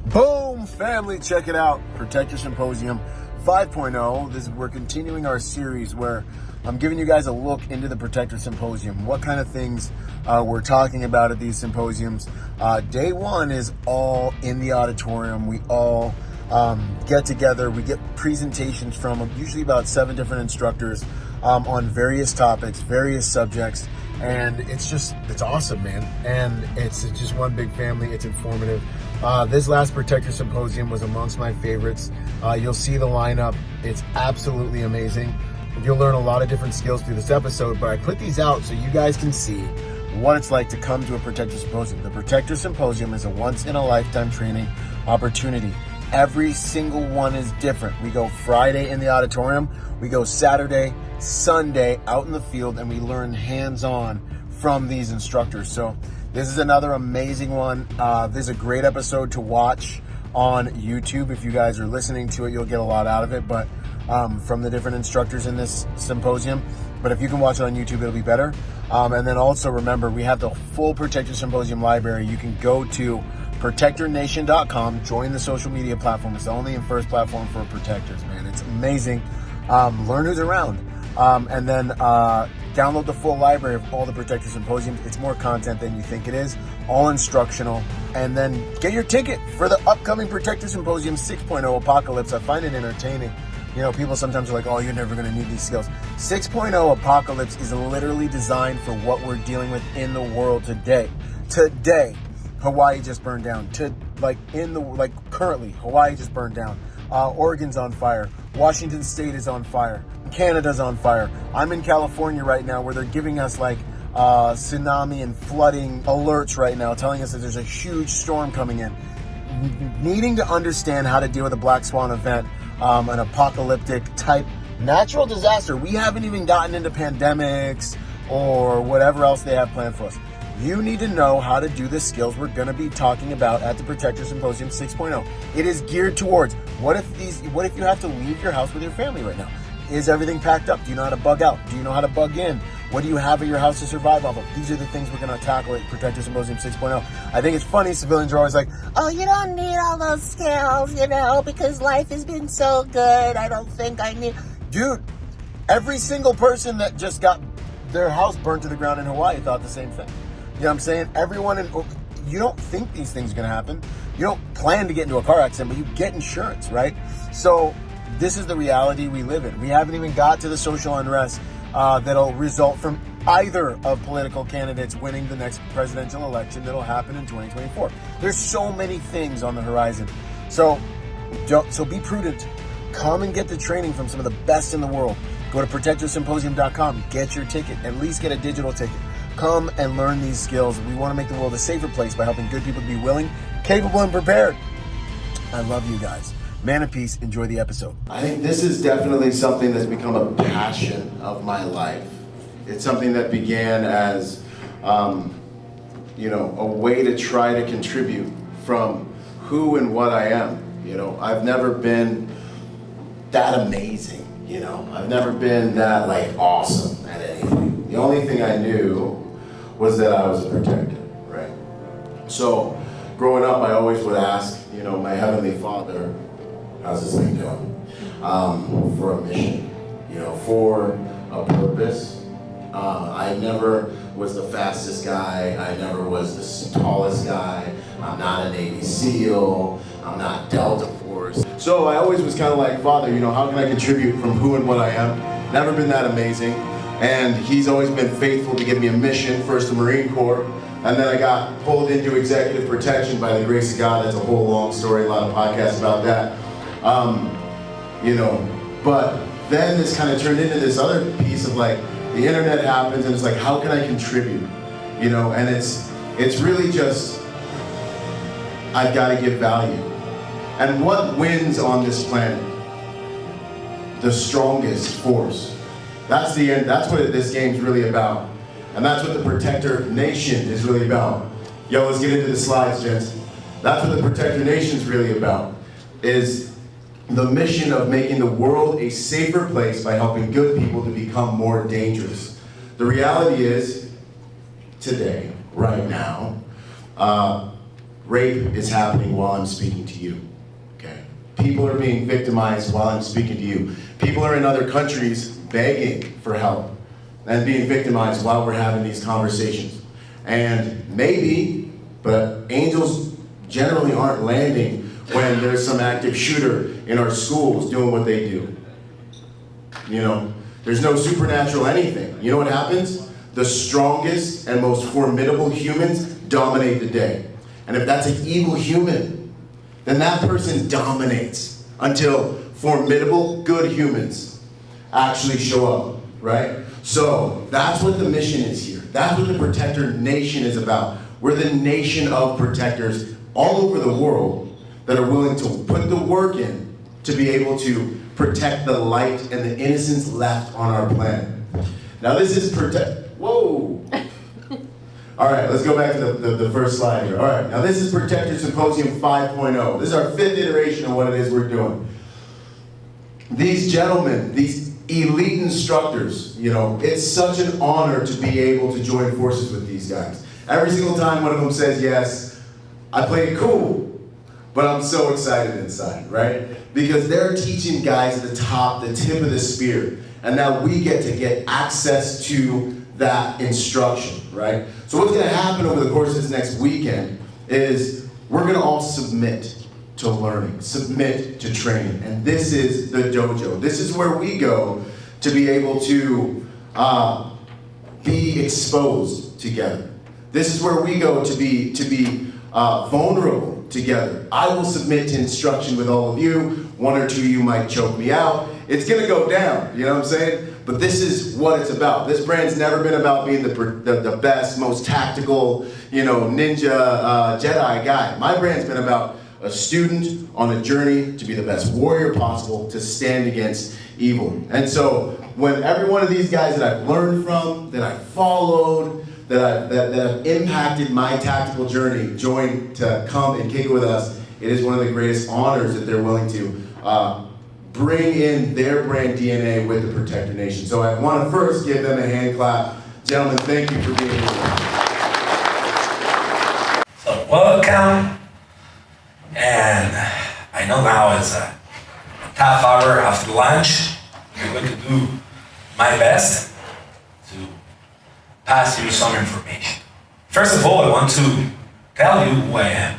Boom, family, check it out. Protector Symposium 5.0. We're continuing our series where I'm giving you guys a look into the Protector Symposium, what kind of things we're talking about at these symposiums. Day one is all in the auditorium. We all get together. We get presentations from usually about 7 different instructors on various topics, various subjects. And it's awesome, man. And it's just one big family. It's informative. This last Protector Symposium was amongst my favorites. You'll see the lineup. It's absolutely amazing. You'll learn a lot of different skills through this episode, but I put these out so you guys can see what it's like to come to a Protector Symposium. The Protector Symposium is a once-in-a-lifetime training opportunity. Every single one is different. We go Friday in the auditorium. We go Saturday, Sunday out in the field, and we learn hands-on from these instructors. So this is another amazing one. This is a great episode to watch on YouTube. If you guys are listening to it, you'll get a lot out of it, but from the different instructors in this symposium. But if you can watch it on YouTube, it'll be better. And then also remember, we have the full Protector Symposium library. You can go to protectornation.com, join the social media platform. It's the only and first platform for protectors, man. It's amazing. Learn who's around. And then download the full library of all the Protector Symposiums. It's more content than you think it is, all instructional. And then get your ticket for the upcoming Protector Symposium 6.0 Apocalypse. I find it entertaining. You know, people sometimes are like, oh, you're never going to need these skills. 6.0 Apocalypse is literally designed for what we're dealing with in the world today. Today, Hawaii just burned down. Currently, Hawaii just burned down. Oregon's on fire. Washington State is on fire. Canada's on fire. I'm in California right now where they're giving us tsunami and flooding alerts right now, telling us that there's a huge storm coming in. Needing to understand how to deal with a black swan event, an apocalyptic type natural disaster. We haven't even gotten into pandemics or whatever else they have planned for us. You need to know how to do the skills we're going to be talking about at the Protector Symposium 6.0. It is geared towards what if you have to leave your house with your family right now? Is everything packed up? Do you know how to bug out? Do you know how to bug in? What do you have at your house to survive off of? These are the things we're going to tackle at Protector Symposium 6.0. I think it's funny, civilians are always like, oh, you don't need all those skills, because life has been so good. I don't think I need... Dude, every single person that just got their house burnt to the ground in Hawaii thought the same thing. You know what I'm saying? You don't think these things are going to happen. You don't plan to get into a car accident, but you get insurance, right? So this is the reality we live in. We haven't even got to the social unrest that'll result from either of political candidates winning the next presidential election that'll happen in 2024. There's so many things on the horizon. So be prudent. Come and get the training from some of the best in the world. Go to protectorsymposium.com. Get your ticket. At least get a digital ticket. Come and learn these skills. We want to make the world a safer place by helping good people to be willing, capable, and prepared. I love you guys. Man of peace, enjoy the episode. I think this is definitely something that's become a passion of my life. It's something that began as, a way to try to contribute from who and what I am. I've never been that amazing. I've never been that awesome at anything. The only thing I knew was that I was a protector, right? So growing up, I always would ask, my Heavenly Father, how's this thing going? For a mission, for a purpose. I never was the fastest guy. I never was the tallest guy. I'm not a Navy SEAL. I'm not Delta Force. So I always was kind of like, Father, how can I contribute from who and what I am? Never been that amazing. And He's always been faithful to give me a mission, first the Marine Corps, and then I got pulled into executive protection by the grace of God. That's a whole long story, a lot of podcasts about that. But then this kind of turned into this other piece of the internet happens and it's how can I contribute? And it's really just, I've got to give value. And what wins on this planet? The strongest force. That's the end. That's what this game's really about. And that's what the Protector Nation is really about. Yo, let's get into the slides, gents. That's what the Protector Nation's really about, is the mission of making the world a safer place by helping good people to become more dangerous. The reality is, today, right now, rape is happening while I'm speaking to you, okay? People are being victimized while I'm speaking to you. People are in other countries begging for help and being victimized while we're having these conversations. And maybe, but angels generally aren't landing when there's some active shooter in our schools doing what they do. You know, there's no supernatural anything. You know what happens? The strongest and most formidable humans dominate the day. And if that's an evil human, then that person dominates until formidable good humans actually show up, right? So that's what the mission is here. That's what the Protector Nation is about. We're the nation of protectors all over the world that are willing to put the work in to be able to protect the light and the innocence left on our planet. Now this is whoa! All right, let's go back to the first slide here. All right, now this is Protector Symposium 5.0. This is our 5th iteration of what it is we're doing. These gentlemen, these elite instructors, you know, it's such an honor to be able to join forces with these guys. Every single time one of them says yes, I play it cool, but I'm so excited inside, right? Because they're teaching guys at the top, the tip of the spear, and now we get to get access to that instruction, right? So what's gonna happen over the course of this next weekend is we're gonna all submit to learning, submit to training, and this is the dojo. This is where we go to be able to be exposed together. This is where we go to be vulnerable together. I will submit to instruction with all of you. One or two of you might choke me out. It's gonna go down, you know what I'm saying? But this is what it's about. This brand's never been about being the best, most tactical, you know, ninja, Jedi guy. My brand's been about a student on a journey to be the best warrior possible, to stand against evil. And so when every one of these guys that I've learned from, that I've followed, that have impacted my tactical journey join to come and kick it with us, it is one of the greatest honors that they're willing to bring in their brand DNA with the Protector Nation. So I want to first give them a hand clap. Gentlemen, thank you for being here. So welcome, and I know now it's a tough hour after lunch. I'm going to do my best to pass you some information. First of all, I want to tell you who I am,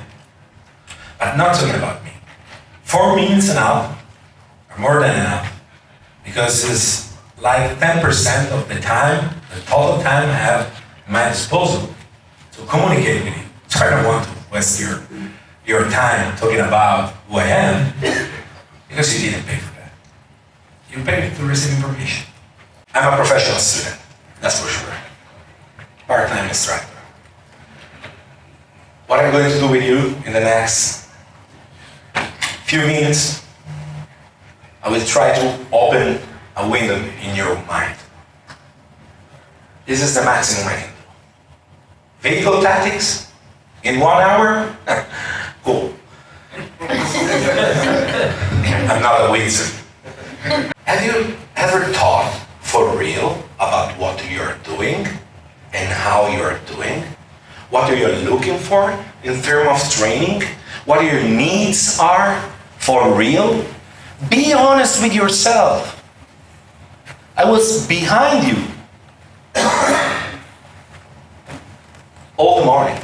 but not talking about me. 4 minutes enough, or more than enough, because it's like 10% of the time, the total time I have at my disposal to communicate with you. So I don't want to waste your time talking about who I am, because you didn't pay for that. You paid to receive information. I'm a professional student, that's for sure. Part-time instructor. What I'm going to do with you in the next few minutes, I will try to open a window in your mind. This is the maximum I can do. Vehicle tactics in 1 hour? Cool. I'm not a wizard. Have you ever thought for real about what you're doing and how you're doing? What are you looking for in terms of training? What your needs are for real? Be honest with yourself. I was behind you all the morning,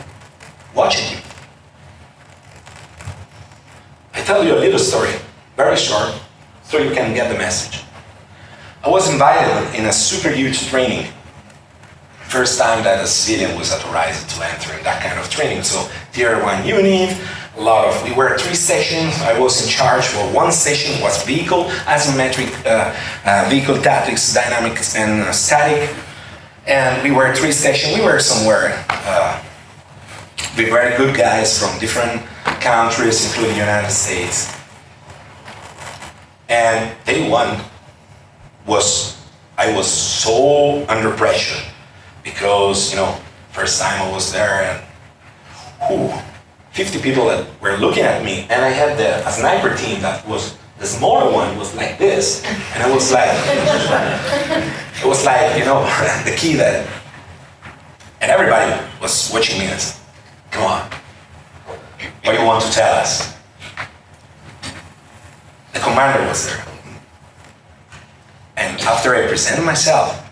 watching you. I tell you a little story, very short, so you can get the message. I was invited in a super huge training. First time that a civilian was authorized to enter in that kind of training. So tier 1 unit, we were 3 sessions. I was in charge for 1 session was vehicle, asymmetric vehicle tactics, dynamics and static. And we were 3 sessions. We were somewhere with very good guys from different countries, including the United States. And day 1 I was so under pressure because, first time I was there and 50 people that were looking at me, and I had a sniper team that was, the smaller one was like this, and it was like, the key and everybody was watching me and said, come on, What do you want to tell us? The commander was there. And after I presented myself,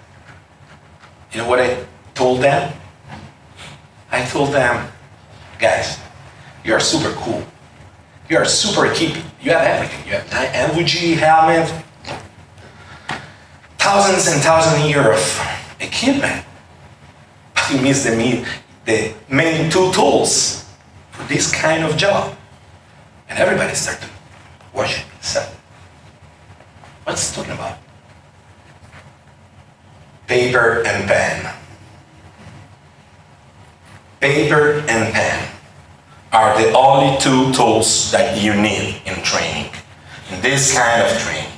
you know what I told them? I told them, guys, you are super cool. You are super equipped. You have everything. You have MVG, helmet, thousands and thousands of years of equipment. But you miss the main two tools for this kind of job. And everybody started watching. So, what's he talking about? Paper and pen. Paper and pen are the only two tools that you need in training. In this kind of training.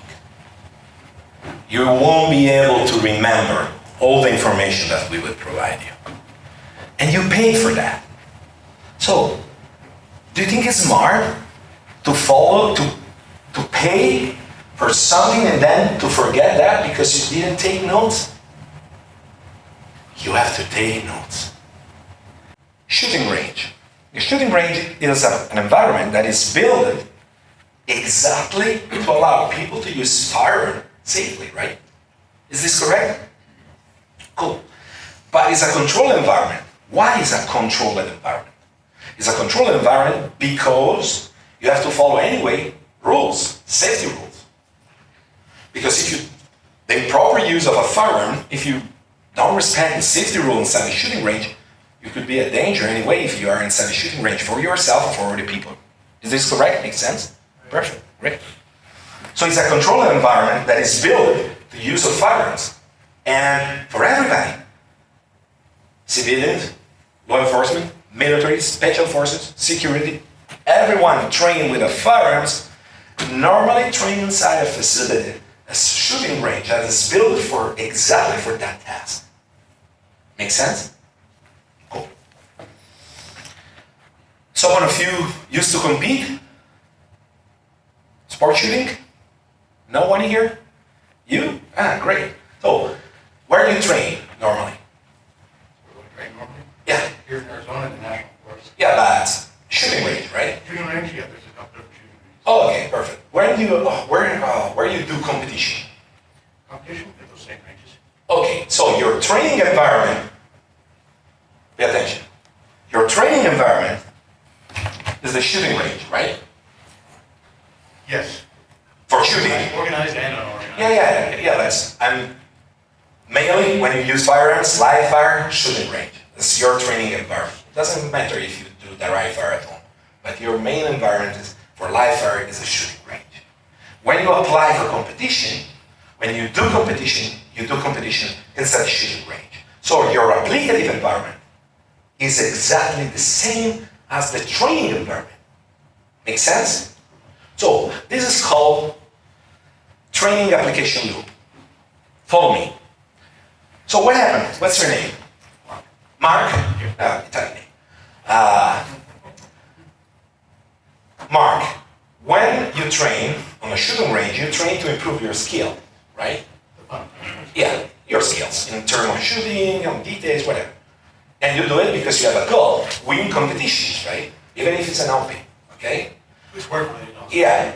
You won't be able to remember all the information that we would provide you. And you paid for that. So, do you think it's smart to follow, to pay for something and then to forget that because you didn't take notes? You have to take notes. Shooting range. The shooting range is an environment that is built exactly to allow people to use firearm safely, right? Is this correct? Cool. But it's a controlled environment. Why is a controlled environment? It's a controlled environment because you have to follow anyway rules, safety rules. Because the improper use of a firearm, if you don't respect the safety rule inside the shooting range, you could be a danger anyway if you are inside the shooting range for yourself or for other people. Is this correct? Makes sense? Perfect. Great. So it's a controlled environment that is built to use of firearms. And for everybody. Civilians, law enforcement, military, special forces, security, everyone trained with firearms normally trained inside a facility, a shooting range that is built for exactly for that task. Make sense? Cool. Someone of you used to compete? Sport shooting? No one here? You? Ah, great. So, where do you train normally? Where do I train normally? Yeah. Here in Arizona, the National Forest. Yeah, but shooting range, right? Shooting range, yeah, there's a couple different shooting ranges. Oh, okay, perfect. Where do you do competition? Competition at those same ranges. Okay, so your training environment, pay attention. Your training environment is the shooting range, right? Yes. For shooting. Organized and unorganized. And mainly when you use firearms, live fire, shooting range. That's your training environment. It doesn't matter if you do the live fire at home, but your main environment is for live fire is a shooting range. When you apply for competition, when you do competition inside the shooting range. So your applicative environment is exactly the same as the training environment. Make sense? So this is called training application loop. Follow me. So what happened? What's your name? Mark? Italian name. Mark, when you train on a shooting range, you train to improve your skill, right? Yeah, your skills in terms of shooting, details, whatever. And you do it because you have a goal, win competitions, right? Even if it's an OP, okay? It's work-related also. Yeah.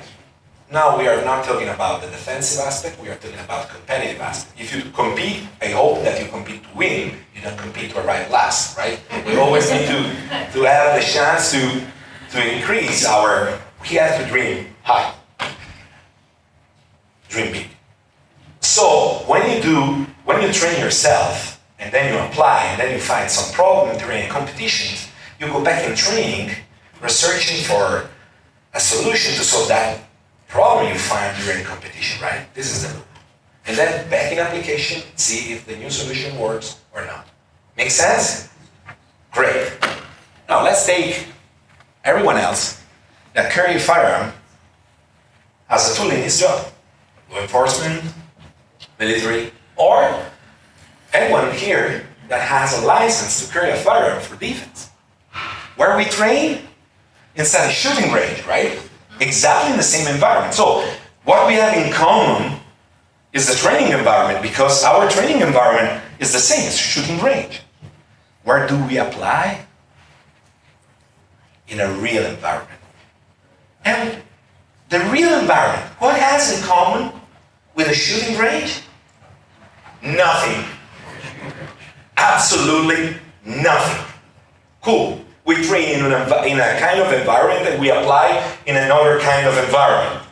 Now we are not talking about the defensive aspect, we are talking about competitive aspect. If you compete, I hope that you compete to win, you don't compete to arrive last, right? We always need to have the chance to increase we have to dream high. Dream big. So when you train yourself, and then you apply, and then you find some problem during competitions, you go back in training, researching for a solution to solve that problem you find during competition, right? This is the loop. And then back in application, see if the new solution works or not. Make sense? Great. Now let's take everyone else that carry a firearm as a tool in his job. Law enforcement, military, or anyone here that has a license to carry a firearm for defense. Where we train? Inside a shooting range, right? Exactly in the same environment. So what we have in common is the training environment because our training environment is the same, it's shooting range. Where do we apply? in a real environment. And the real environment, what has in common with a shooting range? Nothing. Absolutely nothing. Cool. We train in a kind of environment that we apply in another kind of environment.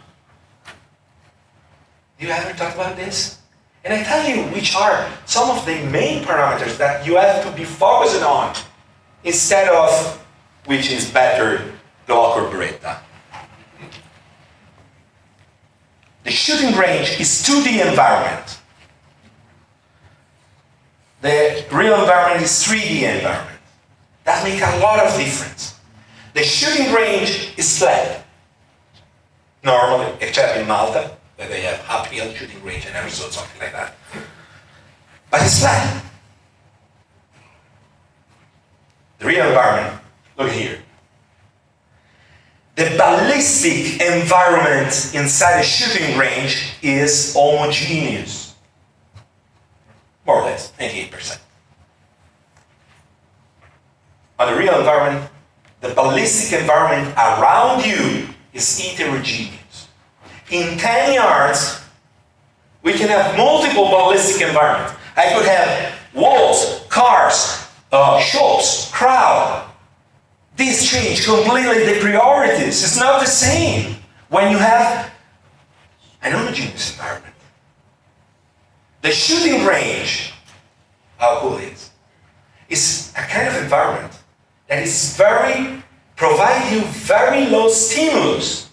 Do you ever talk about this? And I tell you which are some of the main parameters that you have to be focusing on instead of which is better, Glock or Beretta. The shooting range is 2D environment. The real environment is 3D environment. That makes a lot of difference. The shooting range is flat. Normally, except in Malta, where they have uphill shooting range and Arizona, something like that. But it's flat. The real environment, look here. The ballistic environment inside a shooting range is homogeneous. More or less, 98%. But the real environment, the ballistic environment around you is heterogeneous. In 10 yards, we can have multiple ballistic environments. I could have walls, cars, shops, crowd. These change completely the priorities. It's not the same when you have an homogeneous environment. The shooting range, how cool it is a kind of environment that is provide you very low stimulus.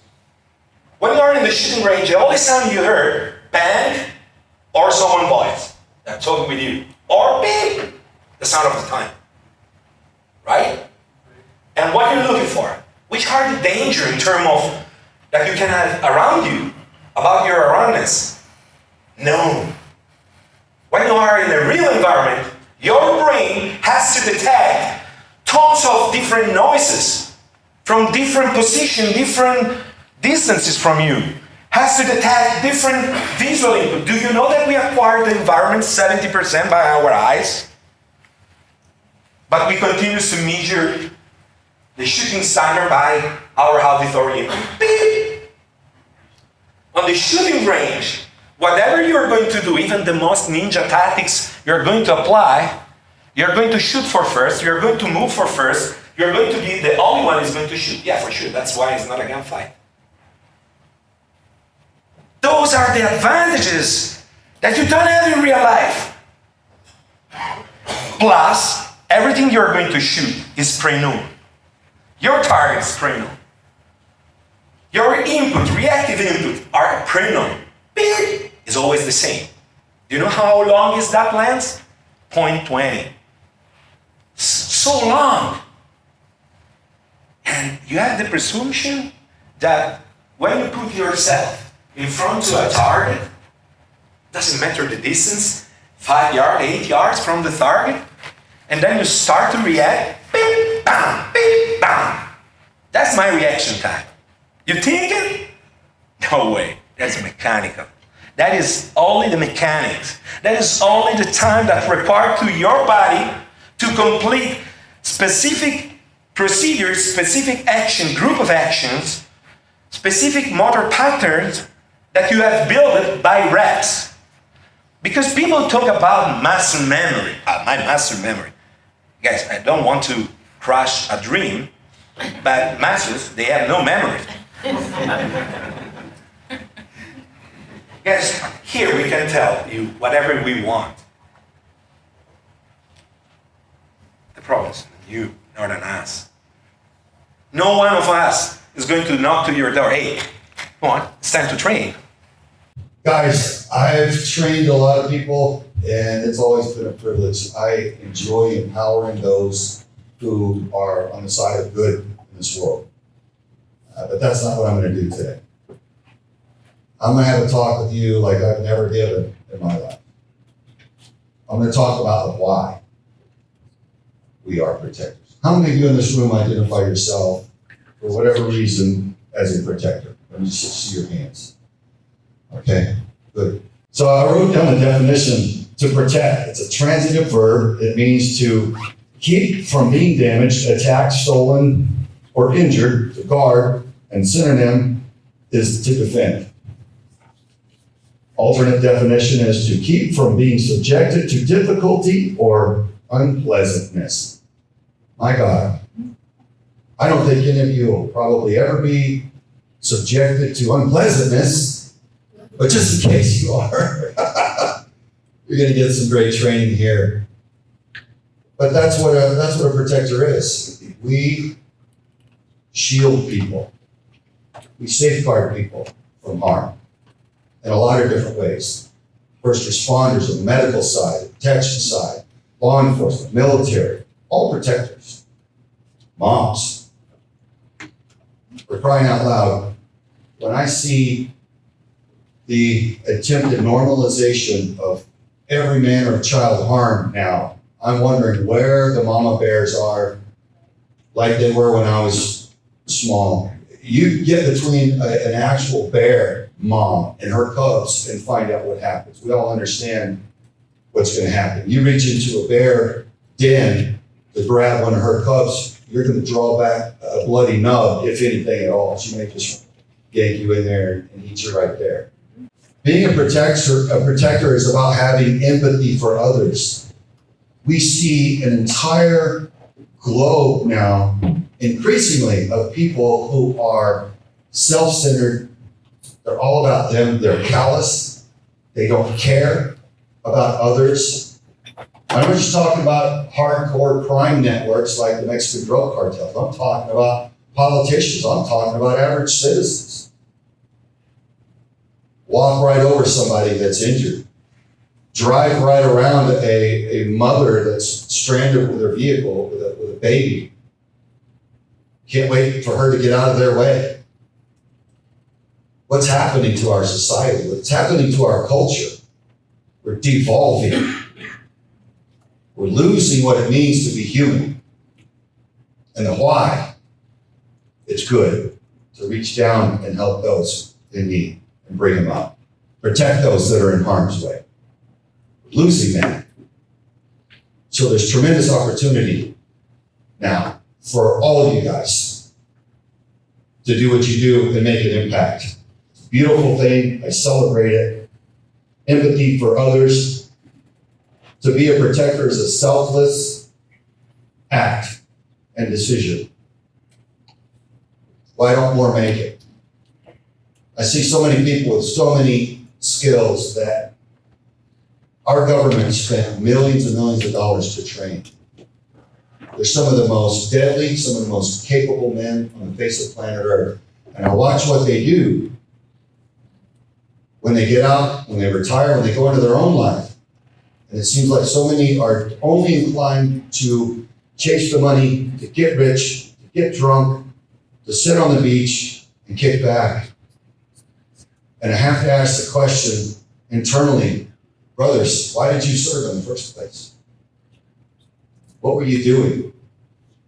When you are in the shooting range, the only sound you heard, bang, or someone voice that's talking with you, or beep, the sound of the time, right? And what you're looking for, which are the danger in terms of that you can have around you, about your aroundness? No. When you are in a real environment, your brain has to detect tons of different noises from different positions, different distances from you. Has to detect different visual input. Do you know that we acquire the environment 70% by our eyes? But we continue to measure the shooting standard by our auditory input. Beep. On the shooting range, whatever you're going to do, even the most ninja tactics you're going to apply, you're going to shoot for first, you're going to move for first, you're going to be the only one who's going to shoot. Yeah, for sure. That's why it's not a gunfight. Those are the advantages that you don't have in real life. Plus, everything you're going to shoot is pre-known. Your target is pre-known. Your input, reactive input, are pre-known. Beep is always the same. Do you know how long is that lens? 0.20. So long. And you have the presumption that when you put yourself in front of a target, doesn't matter the distance, 5 yards, 8 yards from the target, and then you start to react, beep, bam, beep, bam. That's my reaction time. You think it? No way, that's mechanical. That is only the mechanics. That is only the time that's required to your body to complete specific procedures, specific action, group of actions, specific motor patterns that you have built by reps. Because people talk about muscle memory. My muscle memory. Guys, I don't want to crush a dream, but muscles, they have no memory. Guys, here we can tell you whatever we want. The problem is you, not on us. No one of us is going to knock to your door. Hey, come on, it's time to train. Guys, I've trained a lot of people, and it's always been a privilege. I enjoy empowering those who are on the side of good in this world. But that's not what I'm going to do today. I'm going to have a talk with you like I've never given in my life. I'm going to talk about the why we are protectors. How many of you in this room identify yourself for whatever reason as a protector? Let me just see your hands. Okay, good. So I wrote down the definition to protect. It's a transitive verb. It means to keep from being damaged, attacked, stolen, or injured to guard, and synonym is to defend. Alternate definition is to keep from being subjected to difficulty or unpleasantness. My God, I don't think any of you will probably ever be subjected to unpleasantness, but just in case you are, you're going to get some great training here. But that's what a protector is. We shield people. We safeguard people from harm in a lot of different ways. First responders on the medical side, the protection side, law enforcement, military, all protectors. Moms, we're crying out loud. When I see the attempted normalization of every manner of child harm now, I'm wondering where the mama bears are like they were when I was small. You get between an actual bear mom and her cubs and find out what happens. We all understand what's going to happen. You reach into a bear den to grab one of her cubs, you're going to draw back a bloody nub, if anything at all. She may just yank you in there and eat you right there. Being a protector is about having empathy for others. We see an entire globe now, increasingly, of people who are self-centered. They're all about them. They're callous. They don't care about others. I'm not just talking about hardcore crime networks like the Mexican drug cartels. I'm talking about politicians. I'm talking about average citizens. Walk right over somebody that's injured. Drive right around a mother that's stranded with her vehicle with a baby. Can't wait for her to get out of their way. What's happening to our society? What's happening to our culture? We're devolving. We're losing what it means to be human. And the why. It's good to reach down and help those in need and bring them up. Protect those that are in harm's way. We're losing that. So there's tremendous opportunity now for all of you guys to do what you do and make an impact. It's a beautiful thing. I celebrate it. Empathy for others. To be a protector is a selfless act and decision. Why don't more make it? I see so many people with so many skills that our government spent millions and millions of dollars to train. They're some of the most deadly, some of the most capable men on the face of planet Earth. And I watch what they do when they get out, when they retire, when they go into their own life. And it seems like so many are only inclined to chase the money, to get rich, to get drunk, to sit on the beach and kick back. And I have to ask the question internally, brothers, why did you serve in the first place? What were you doing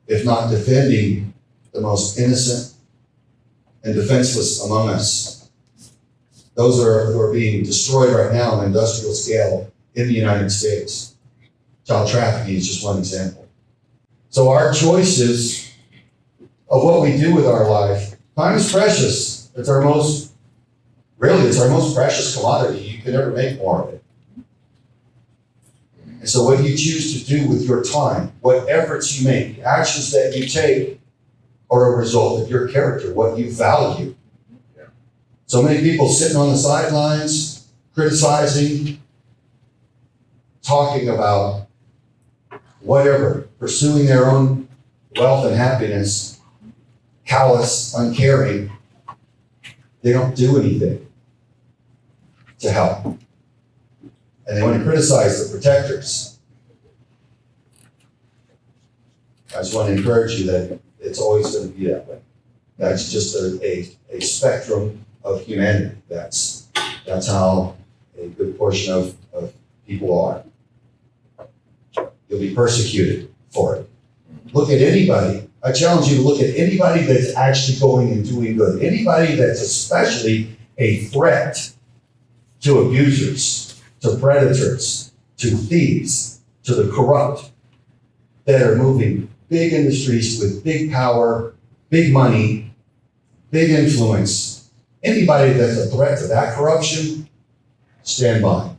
if not defending the most innocent and defenseless among us? Those who are being destroyed right now on an industrial scale in the United States. Child trafficking is just one example. So our choices of what we do with our life, time is precious. It's our most precious commodity. You can never make more of it. And so what you choose to do with your time, what efforts you make, the actions that you take are a result of your character, what you value. So many people sitting on the sidelines, criticizing, talking about whatever, pursuing their own wealth and happiness, callous, uncaring. They don't do anything to help. And they want to criticize the protectors. I just want to encourage you that it's always going to be that way. That's just a spectrum of humanity. That's how a good portion of people are. You'll be persecuted for it. Look at anybody. I challenge you to look at anybody that's actually going and doing good. Anybody that's especially a threat to abusers, to predators, to thieves, to the corrupt, that are moving big industries with big power, big money, big influence. Anybody that's a threat to that corruption, stand by.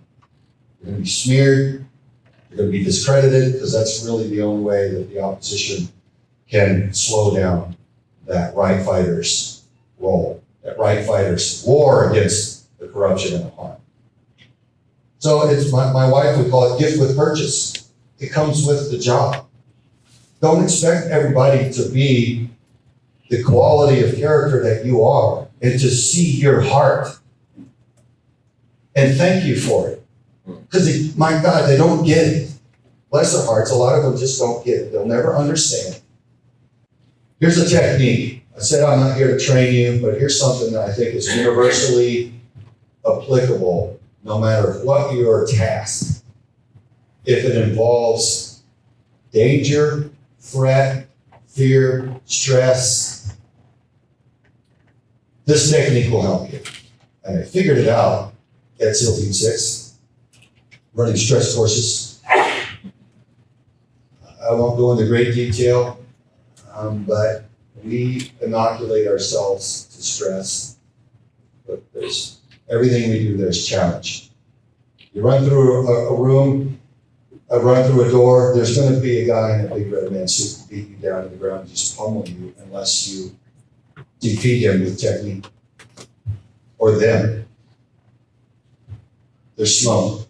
You're going to be smeared. You're going to be discredited, because that's really the only way that the opposition can slow down that right fighter's role, that right fighter's war against the corruption and the harm. So it's my wife would call it gift with purchase. It comes with the job. Don't expect everybody to be the quality of character that you are and to see your heart and thank you for it. Because, my God, they don't get it. Bless their hearts, a lot of them just don't get it. They'll never understand. Here's a technique. I said I'm not here to train you, but here's something that I think is universally applicable no matter what your task. If it involves danger, threat, fear, stress, this technique will help you. And I figured it out at SEAL Team 6, running stress courses. I won't go into great detail, but we inoculate ourselves to stress. But there's everything we do, there's challenge. You run through a room, run through a door, there's going to be a guy in a big red man suit to beat you down to the ground and just pummel you unless you defeat him with technique. Or them. There's smoke.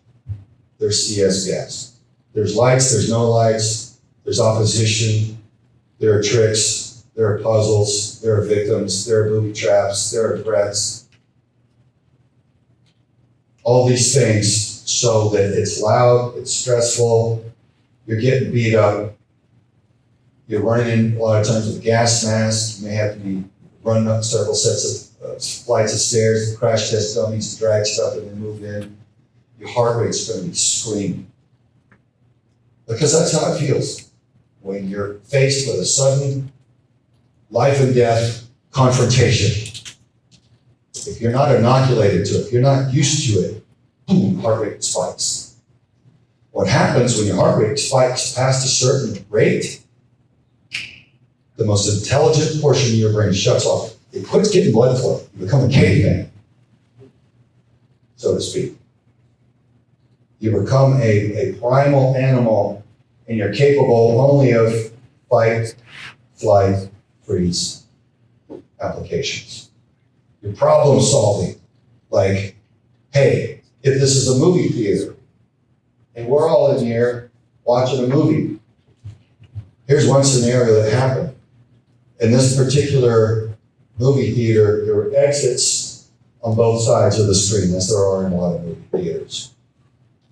There's CS gas. There's lights, there's no lights. There's opposition. There are tricks. There are puzzles. There are victims. There are booby traps. There are threats. All these things show that it's loud, it's stressful, you're getting beat up, you're running in a lot of times with a gas mask, you may have to be running up several sets of flights of stairs, the crash test dummies to drag stuff and then move in. Your heart rate's going to be screaming. Because that's how it feels when you're faced with a sudden life and death confrontation. If you're not inoculated to it, if you're not used to it, boom, heart rate spikes. What happens when your heart rate spikes past a certain rate, the most intelligent portion of your brain shuts off. It quits getting blood flow. You become a caveman, so to speak. You become a primal animal, and you're capable only of fight, flight, freeze applications. Your problem solving, like, hey, if this is a movie theater and we're all in here watching a movie, here's one scenario that happened. In this particular movie theater, there were exits on both sides of the screen, as there are in a lot of movie theaters.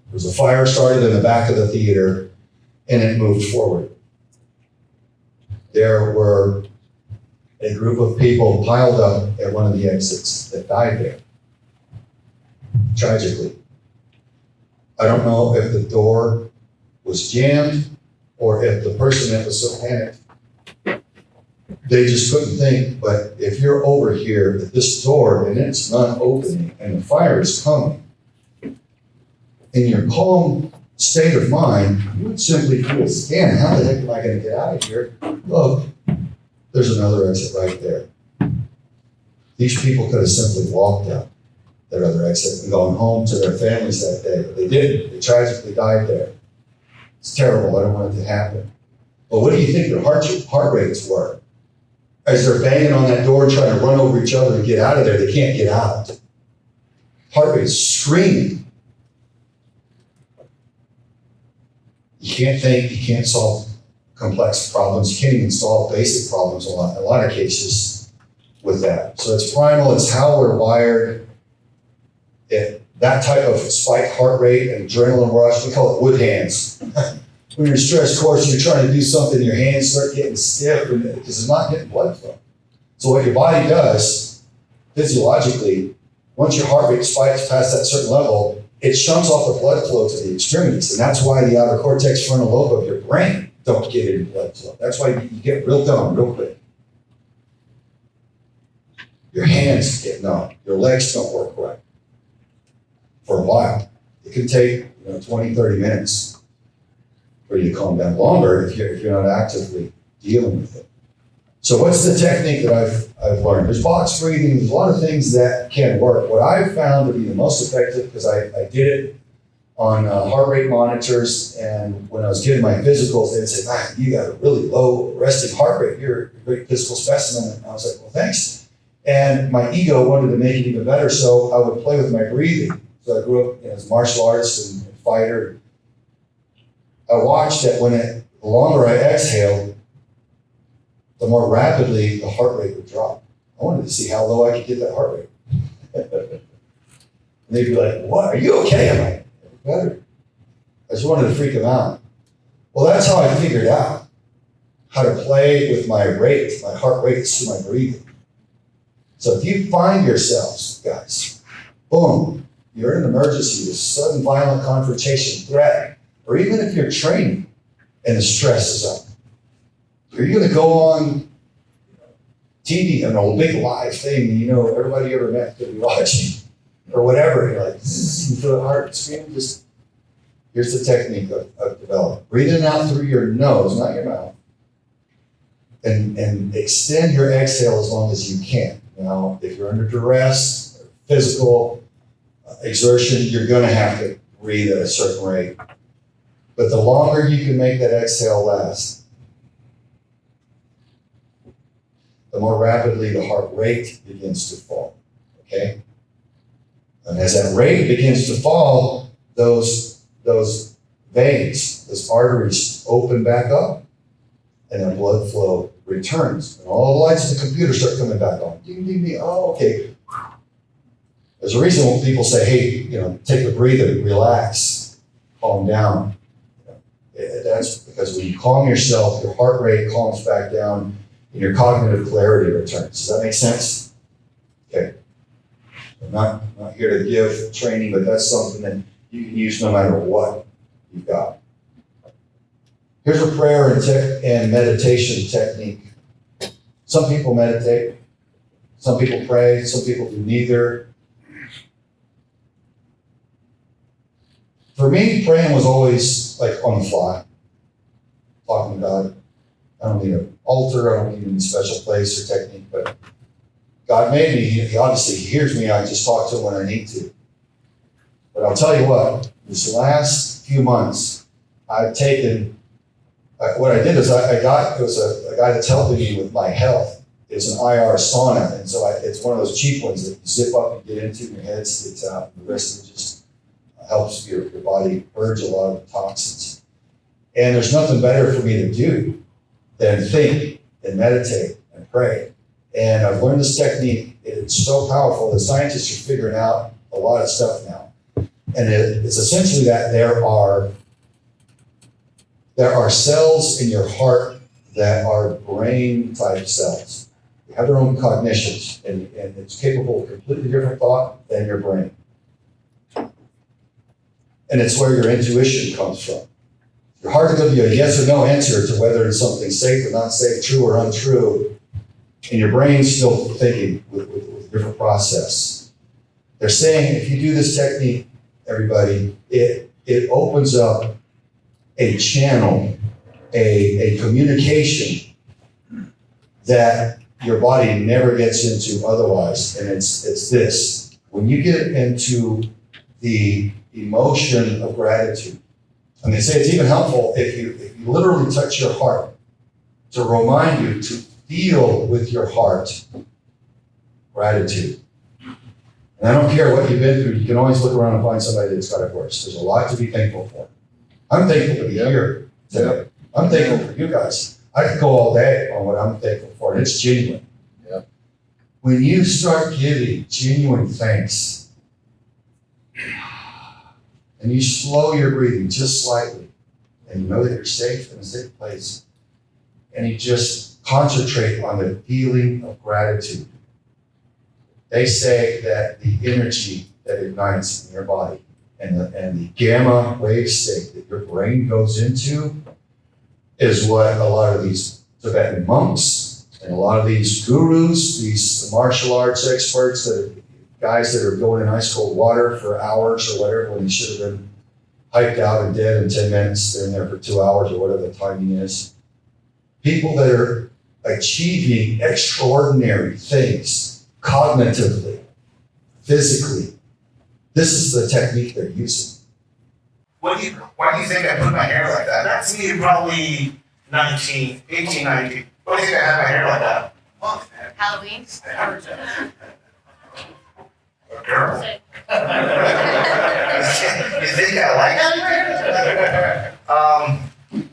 There was a fire started in the back of the theater and it moved forward. There were a group of people piled up at one of the exits that died there, tragically. I don't know if the door was jammed or if the person that was so panicked, they just couldn't think. But if you're over here at this door and it's not opening and the fire is coming, in your calm state of mind, you would simply do a scan. How the heck am I going to get out of here? Look, there's another exit right there. These people could have simply walked out that other exit and gone home to their families that day, but they didn't. They tragically died there. It's terrible. I don't want it to happen. But what do you think their heart rates were? As they're banging on that door trying to run over each other and get out of there, they can't get out. Heart rate is screaming. You can't think, you can't solve complex problems. You can't even solve basic problems in a lot of cases with that. So it's primal, it's how we're wired. That type of spiked heart rate and adrenaline rush, we call it wood hands. When you're in stress course, you're trying to do something, your hands start getting stiff because it's not getting blood flow. So what your body does, physiologically, once your heart rate spikes past that certain level, it shunts off the blood flow to the extremities. And that's why the outer cortex frontal lobe of your brain don't get any blood flow. That's why you get real dumb real quick. Your hands get numb. Your legs don't work right for a while. It can take 20, 30 minutes for you to calm down. Longer if you're not actively dealing with it. So what's the technique that I've learned? There's box breathing, there's a lot of things that can work. What I've found to be the most effective, because I did it on heart rate monitors, and when I was getting my physicals, they'd say, man, you got a really low resting heart rate. You're a great physical specimen. And I was like, well, thanks. And my ego wanted to make it even better, so I would play with my breathing. So I grew up as a martial artist and fighter. I watched that the longer I exhaled, the more rapidly the heart rate would drop. I wanted to see how low I could get that heart rate. And they'd be like, what, are you okay? I'm like, better. I just wanted to freak them out. Well, that's how I figured out how to play with my rate, my heart rate through my breathing. So if you find yourselves, guys, boom, you're in an emergency, a sudden violent confrontation, threat, or even if you're training and the stress is up, are you going to go on TV, an old big live thing, you know, everybody you ever met could be watching, or whatever, and you're like, you feel the heart screaming? Just, here's the technique I've developed. Breathe in and out through your nose, not your mouth, and extend your exhale as long as you can. Now, if you're under duress, physical exertion, you're going to have to breathe at a certain rate. But the longer you can make that exhale last, the more rapidly the heart rate begins to fall, okay? And as that rate begins to fall, those veins, those arteries open back up, and then blood flow returns. And all the lights in the computer start coming back on. Ding, ding, ding. Oh, okay. There's a reason when people say, hey, you know, take a breather, relax, calm down. That's because when you calm yourself, your heart rate calms back down, and your cognitive clarity returns. Does that make sense? Okay. I'm not here to give training, but that's something that you can use no matter what you've got. Here's a prayer and meditation technique. Some people meditate, some people pray, some people do neither. For me, praying was always like on the fly, talking to God. I don't need an altar, I don't need any special place or technique, but God made me, he obviously hears me, I just talk to him when I need to. But I'll tell you what, this last few months, I've taken, what I did is it was a guy that's helping me with my health. It's an IR sauna, and so it's one of those cheap ones that you zip up and get into, and your head sticks out, and the rest of it just helps your body purge a lot of the toxins. And there's nothing better for me to do than think and meditate and pray. And I've learned this technique. It's so powerful. The scientists are figuring out a lot of stuff now. And it's essentially that there are cells in your heart that are brain type cells. They have their own cognitions, and it's capable of completely different thought than your brain. And it's where your intuition comes from. Your heart will give you a yes or no answer to whether it's something safe or not safe, true or untrue, and your brain's still thinking with a different process. They're saying if you do this technique, everybody, it opens up a channel, a communication that your body never gets into otherwise. And it's this. When you get into the emotion of gratitude, and they say it's even helpful if you literally touch your heart to remind you to feel with your heart gratitude. And I don't care what you've been through, you can always look around and find somebody that's got it worse. There's a lot to be thankful for. I'm thankful to be here today. I'm thankful for you guys. I could go all day on what I'm thankful for, and it's genuine. Yeah. When you start giving genuine thanks, and you slow your breathing just slightly, and you know that you're safe in a safe place, and you just concentrate on the feeling of gratitude. They say that the energy that ignites in your body and the gamma wave state that your brain goes into is what a lot of these Tibetan monks and a lot of these gurus, these martial arts experts, guys that are going in ice cold water for hours or whatever when they should have been hyped out and dead in 10 minutes, they're in there for 2 hours or whatever the timing is. People that are achieving extraordinary things cognitively, physically. This is the technique they're using. Why do you think I put my hair like that? That's me probably 19, 18, 19. Why do you think I had my hair like that? Halloween. A girl. You think I like it?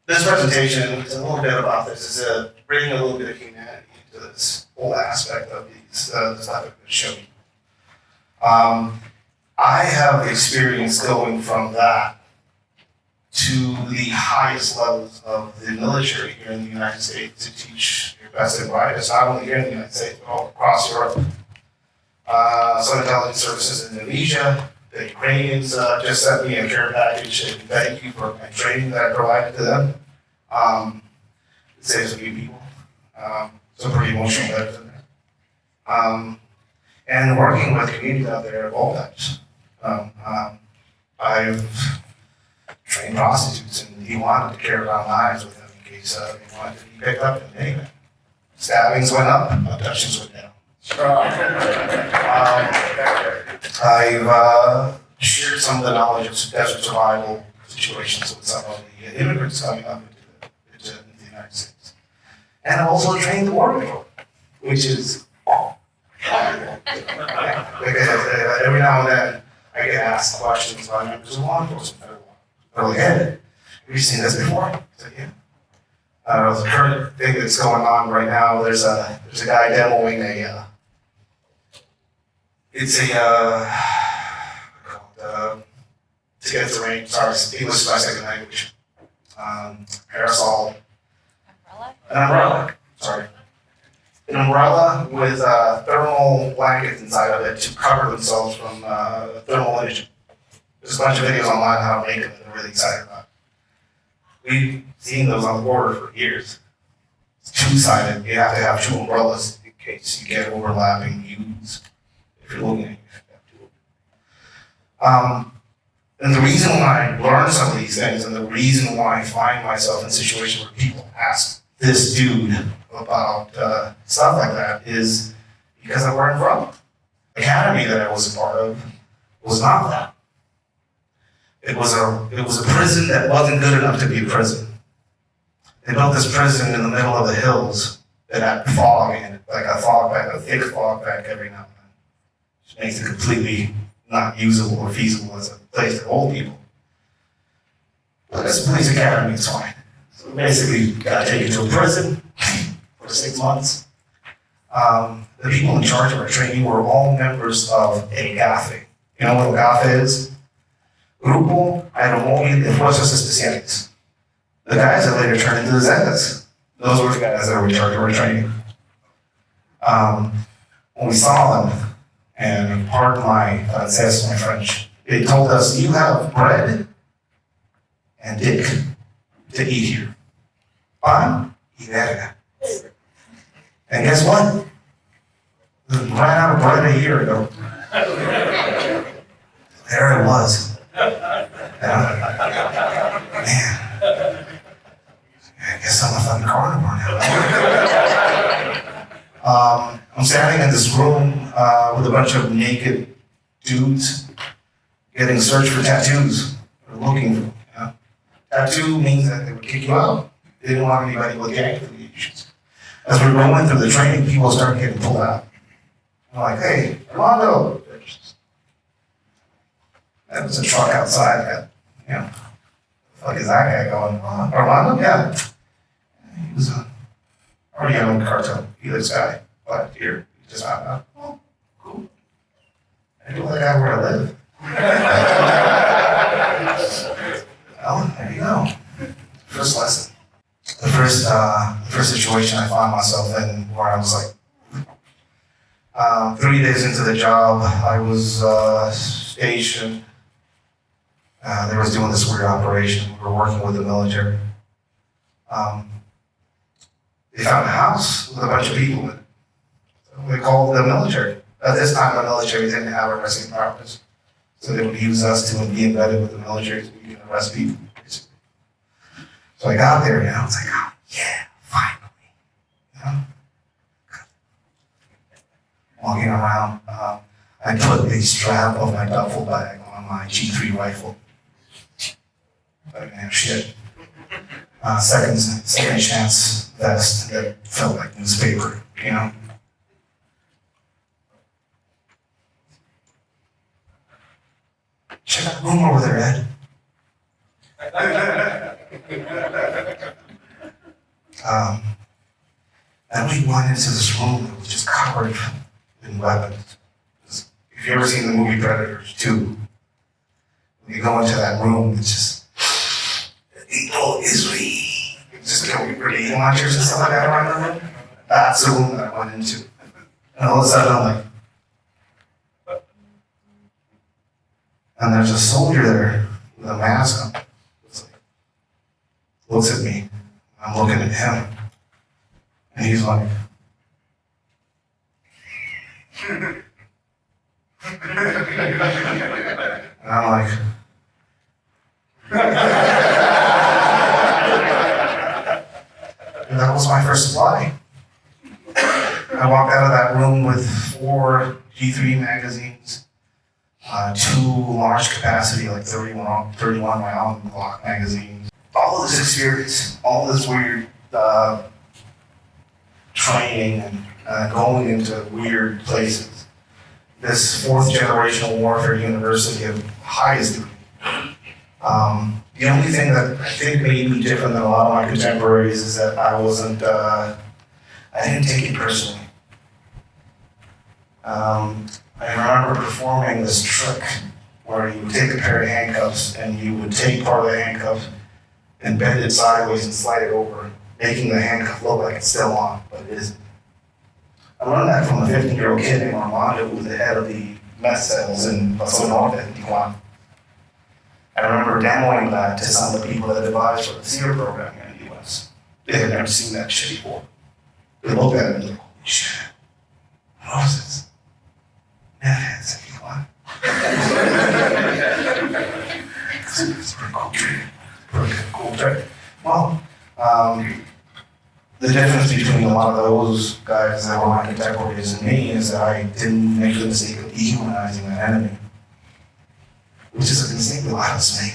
This presentation is a little bit about this. Is bringing a little bit of humanity into this whole aspect of these the stuff I'm going to show you. I have experience going from that to the highest levels of the military here in the United States to teach your best and brightest, not only here in the United States, but all across Europe. Some intelligence services in Indonesia, the Ukrainians just sent me a care package and thank you for my training that I provided to them. It saves a few people. Some pretty emotional letters in there. And working with communities out there of all types. I've trained prostitutes in Tijuana to carry around knives with them in case they wanted to be picked up and taken. Stabbings went up, abductions went down. I've shared some of the knowledge of desert survival situations with some of the immigrants coming up into the United States. And I've also trained the Border Patrol, which is every now and then I get asked questions by members of law enforcement. They're like, hey, have you seen this before? I said, yeah. The current thing that's going on right now, there's a guy demoing to get the range, sorry, English is my second language. Parasol. An umbrella with thermal blankets inside of it to cover themselves from thermal imaging. There's a bunch of videos online on how to make them, and they're really excited about it. We've seen those on the border for years. It's two-sided. You have to have two umbrellas in case you get overlapping views. If you're looking at it, you have to do it. And the reason why I learn some of these things, and the reason why I find myself in situations where people ask this dude about stuff like that, is because of where I'm from. The academy that I was a part of was not that. It was a prison that wasn't good enough to be a prison. They built this prison in the middle of the hills that had fog in it, like a thick fog bank every now and then, which makes it completely not usable or feasible as a place to hold people. But as a police academy, it's fine. So basically, you got taken to a prison for 6 months. The people in charge of our training were all members of a GAFE. You know what a GAFE is? Grupo Aeromóvil de Fuerzas Especiales. The guys that later turned into the Zetas. Those were the guys that were in charge of our training. When we saw them, and pardon my francais, my French, they told us, you have bread and dick to eat here. Pan y verga. And guess what? We ran out of bread a year ago. There it was. Man, I guess I'm a thunder carnivore now. I'm standing in this room with a bunch of naked dudes getting searched for tattoos, or looking for them. You know? Tattoo means that they would kick you out. They didn't want anybody looking at the issues. As we were going through the training, people started getting pulled out. I'm like, hey, Armando. That was a truck outside that, you know, the fuck is that guy going? Armando? Yeah. He was already on the cartel. Felix guy. But here, he just found out. Oh, cool. I know that guy where I live. Well, there you go. First lesson. The first situation I found myself in where I was like, 3 days into the job, I was stationed. They was doing this weird operation. We were working with the military. They found a house with a bunch of people in it. So they called the military. At this time, the military didn't have arresting powers. So they would use us to be embedded with the military so we can arrest people, basically. So I got there, I was like, oh, yeah, finally. Walking around, I put the strap of my duffel bag on my G3 rifle. But I didn't have shit. Second chance vest that felt like newspaper, Check that room over there, Ed. And we went into this room that was just covered in weapons. If you've ever seen the movie Predators 2, when you go into that room, it's just, evil is we. Just pretty launchers and stuff like that around the room. That's the room that I went into. And all of a sudden, I'm like, and there's a soldier there with a mask on. It's like, looks at me. I'm looking at him. And he's like, and I'm like, and that was my first supply. I walked out of that room with 4 G3 magazines, 2 large capacity, like 31 round Glock magazines. All of this experience, all this weird training and going into weird places. This 4th generational warfare university of highest degree. The only thing that I think made me different than a lot of my contemporaries is that I didn't take it personally. I remember performing this trick where you would take a pair of handcuffs and you would take part of the handcuff and bend it sideways and slide it over, making the handcuff look like it's still on, but it isn't. I learned that from a 15-year-old kid named Armando, who was the head of the mess cells in Barcelona in Tijuana. I remember demoing that to some of the people that advised for the SEER program here in the US. They had never seen that shit before. They looked at it and like, holy shit, what was this? Netheads in Tijuana. It's a pretty cool trick. Pretty cool trick. Well, the difference between a lot of those guys that were my contemporaries and me is that I didn't make the mistake of dehumanizing that enemy, which is a mistake that a lot of us make.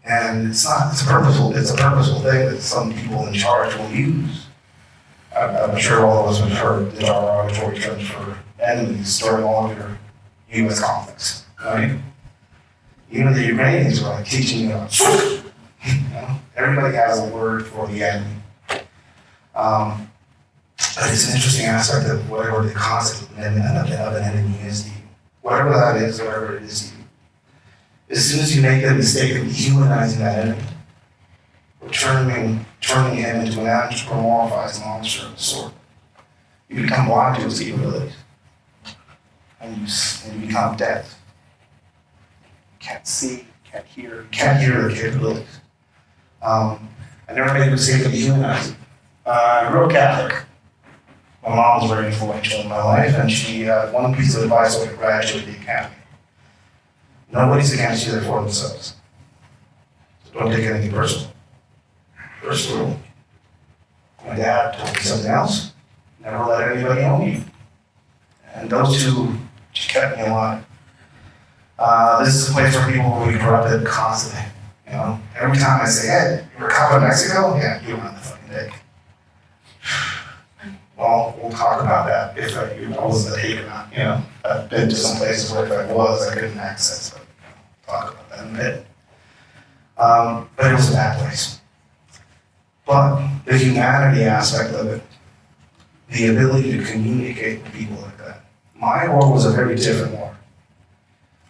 And it's a purposeful thing that some people in charge will use. I'm sure all of us have heard the derogatory terms for enemies during all of your US conflicts, right? Even the Ukrainians were like teaching you about, everybody has a word for the enemy. But it's an interesting aspect of whatever the concept of an enemy is to you. Whatever that is, whatever it is to you. As soon as you make the mistake of dehumanizing that enemy, or turning him into an anthropomorphized monster of the sort, you become blind to his capabilities. And you become deaf. Can't see, can't hear the capabilities. I never made the mistake of dehumanizing. I grew up Catholic. My mom was very influential in my life, and she had one piece of advice when I graduated the academy. Nobody's against you, they're for themselves. So don't take anything personal. First rule. My dad told me something else. Never let anybody own you. And those two just kept me alive. This is a place where people will be corrupted constantly. Every time I say, hey, you're a cop in Mexico? Yeah, you were on the fucking dick. Well, we'll talk about that if I was the hate or not. I've been to some places where if I was, I couldn't access, but talk about that in a bit. But it was a bad place. But the humanity aspect of it, the ability to communicate with people like that. My war was a very different war.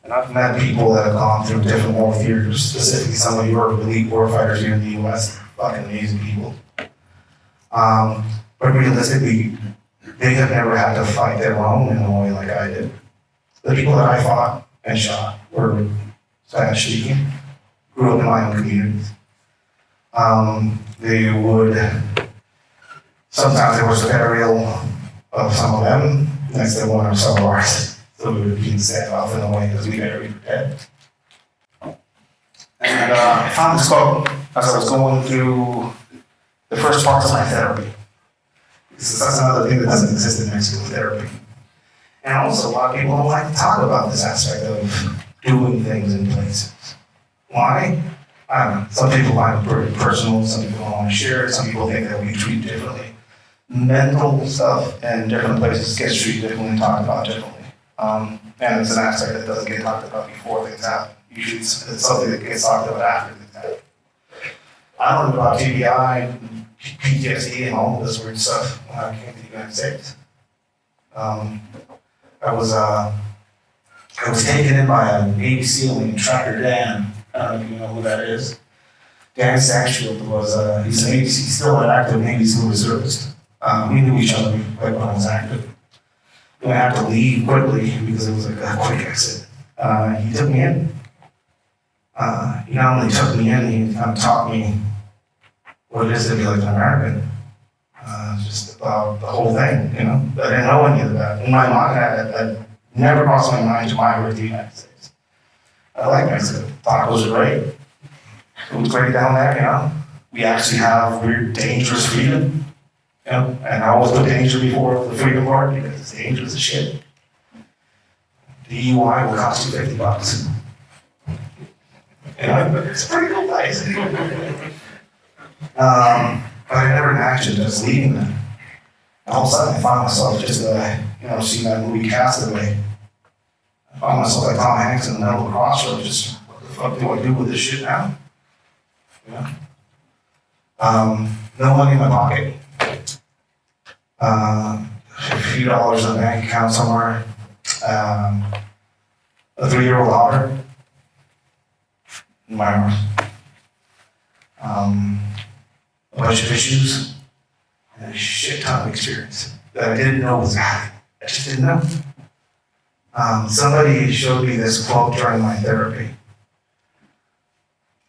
And I've met people that have gone through different war theaters, specifically some of your elite warfighters here in the US, fucking amazing people. But realistically, they have never had to fight their own in a way like I did. The people that I fought and shot were Spanish speaking, grew up in my own communities. Sometimes there was a burial of some of them, next to one of some of ours. So we would be sent off in a way because we buried dead. And I found this quote as I was going through the first parts of my therapy. Because that's another thing that doesn't exist in Mexican therapy. And also, a lot of people don't like to talk about this aspect of doing things in places. Why? I don't know. Some people find it pretty personal, some people don't want to share it, some people think that we treat differently. Mental stuff in different places gets treated differently, talked about differently. And it's an aspect that doesn't get talked about before things happen. Usually it's something that gets talked about after things happen. I learned about TBI, PTSD, and all of this weird stuff when I came to the United States. I was taken in by a Navy SEAL named Tracker Dan. I don't know if you know who that is. Dan Saxfield he's still an active Navy SEAL reservist. We knew each other right when I was active. I had to leave quickly because it was like a quick exit. He took me in. He not only took me in, he kind of taught me what it is to be like an American. Just about the whole thing, you know. But I didn't know any of that. In my mind, I never crossed my mind to migrate to the United States. I like Mexico. Tacos are great. It was great down there, you know. We actually have weird, dangerous freedom. You know, and I always put danger before the freedom part because it's dangerous as shit. DUI will cost you $50. You know, it's a pretty cool place. But I never imagined just leaving them. And all of a sudden, I found myself just, seeing that movie Castaway. I found myself like Tom Hanks in the middle of the crossroads, just what the fuck do I do with this shit now? You know? No money in my pocket. A few dollars in a bank account somewhere. A 3-year-old daughter in my arms. A bunch of issues, and a shit ton of experience that I didn't know was happening. I just didn't know. Somebody showed me this quote during my therapy.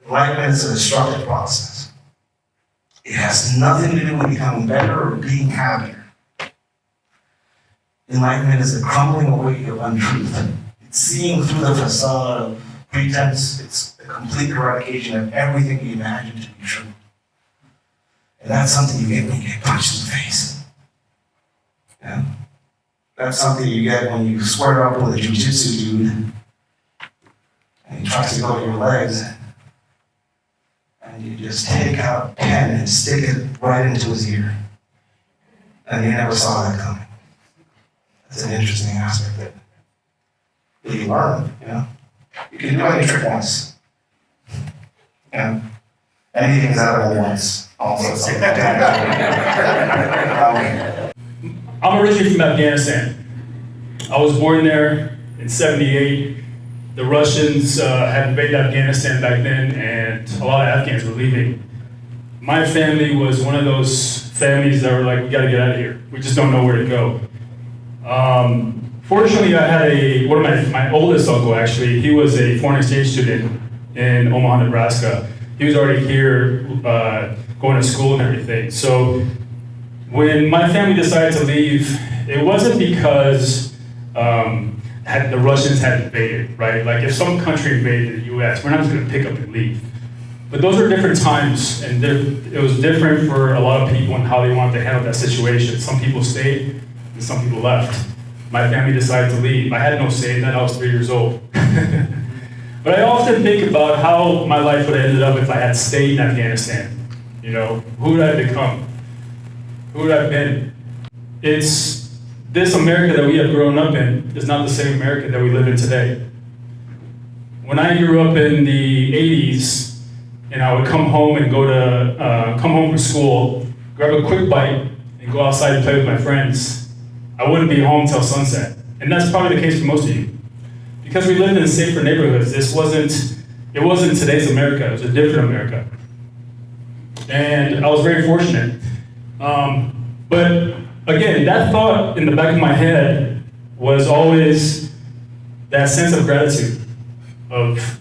Enlightenment is an instructed process. It has nothing to do with becoming better or being happier. Enlightenment is the crumbling away of untruth. It's seeing through the facade of pretense. It's the complete eradication of everything you imagine to be true. And that's something you get when you get punched in the face. Yeah? That's something you get when you square up with a jiu-jitsu dude and he tries to go to your legs and you just take out a pen and stick it right into his ear. And you never saw that coming. That's an interesting aspect that you learn, you know? You can do any trick once. Yeah. Anything is edible once. Also, something like that. I'm originally from Afghanistan. I was born there in '78. The Russians had invaded Afghanistan back then, and a lot of Afghans were leaving. My family was one of those families that were like, we gotta get out of here. We just don't know where to go. Fortunately, I had one of my oldest uncle actually, he was a foreign exchange student in Omaha, Nebraska. He was already here going to school and everything. So when my family decided to leave, it wasn't because the Russians had invaded, right? Like if some country invaded the US, we're not just gonna pick up and leave. But those are different times, and it was different for a lot of people and how they wanted to handle that situation. Some people stayed, and some people left. My family decided to leave. I had no say in that, I was 3 years old. But I often think about how my life would have ended up if I had stayed in Afghanistan. You know, who would I have become? Who would I have been? It's this America that we have grown up in is not the same America that we live in today. When I grew up in the 80s, and I would come home and come home from school, grab a quick bite, and go outside and play with my friends, I wouldn't be home till sunset. And that's probably the case for most of you. Because we lived in safer neighborhoods, it wasn't today's America, it was a different America. And I was very fortunate. But again, that thought in the back of my head was always that sense of gratitude, of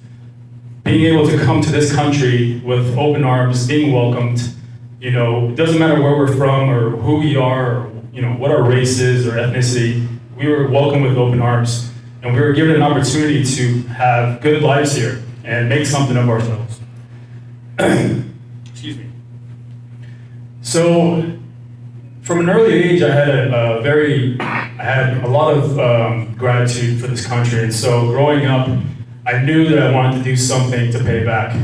being able to come to this country with open arms, being welcomed. You know, it doesn't matter where we're from or who we are, or what our race is or ethnicity, we were welcomed with open arms. And we were given an opportunity to have good lives here and make something of ourselves. Excuse me. So, from an early age, I had a lot of gratitude for this country, and so growing up, I knew that I wanted to do something to pay back.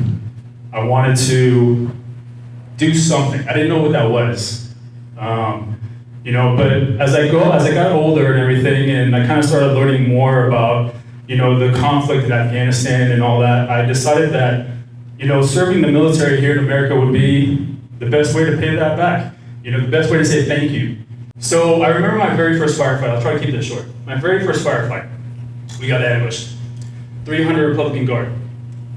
I wanted to do something. I didn't know what that was, but as I got older and everything, and I kind of started learning more about, the conflict in Afghanistan and all that, I decided that, serving the military here in America would be the best way to pay that back. The best way to say thank you. So I remember my very first firefight. I'll try to keep this short. My very first firefight, we got ambushed. 300 Republican Guard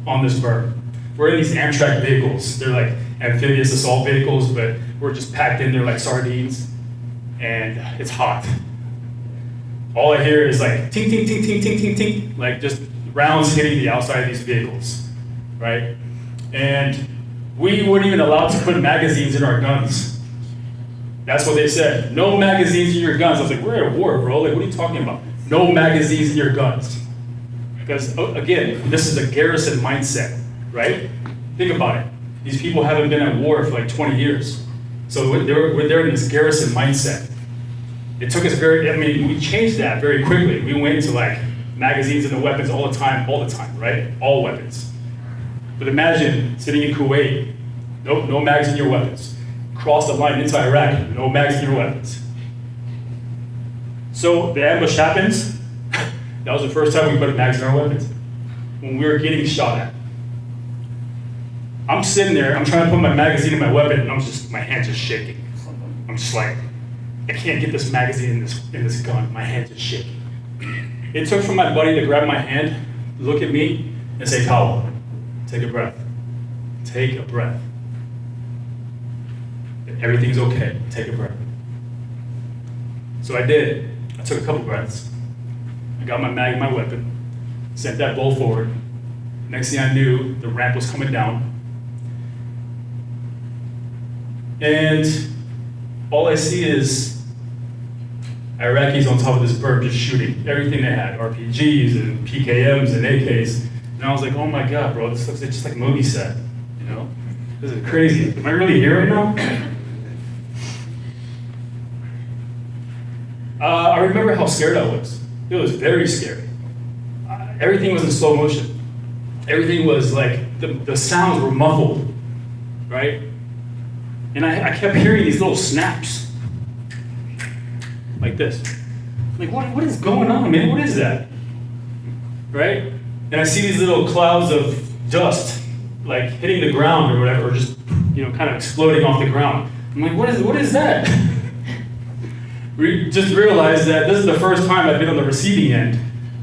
on this berm. We're in these Amtrak vehicles. They're like amphibious assault vehicles, but we're just packed in there like sardines, and it's hot. All I hear is like ting, ting, ting, ting, ting, ting, ting, like just rounds hitting the outside of these vehicles, right? And we weren't even allowed to put magazines in our guns. That's what they said. No magazines in your guns. I was like, we're at war, bro. Like, what are you talking about? No magazines in your guns. Because, again, this is a garrison mindset, right? Think about it. These people haven't been at war for like 20 years. So they're in this garrison mindset. It took us we changed that very quickly. We went to like magazines and the weapons all the time, right? All weapons. But imagine sitting in Kuwait, no mags in your weapons. Cross the line into Iraq, no mags in your weapons. So the ambush happens. That was the first time we put mags in our weapons. When we were getting shot at. I'm sitting there, I'm trying to put my magazine in my weapon, and my hand's just shaking. I'm just like, I can't get this magazine in this gun. My hand's just shaking. It took for my buddy to grab my hand, look at me, and say, Powell, take a breath. Take a breath. Everything's okay. Take a breath. So I did. I took a couple breaths. I got my mag in my weapon, sent that bolt forward. Next thing I knew, the ramp was coming down. And all I see is Iraqis on top of this berm just shooting everything they had, RPGs and PKMs and AKs. And I was like, oh my God, bro, this looks just like a movie set, This is crazy. Am I really here right now? I remember how scared I was. It was very scary. Everything was in slow motion. Everything was like, the sounds were muffled, right? And I kept hearing these little snaps, like this. Like, what is going on, man? What is that? Right? And I see these little clouds of dust, like hitting the ground or whatever, or just, kind of exploding off the ground. I'm like, what is that? We just realized that this is the first time I've been on the receiving end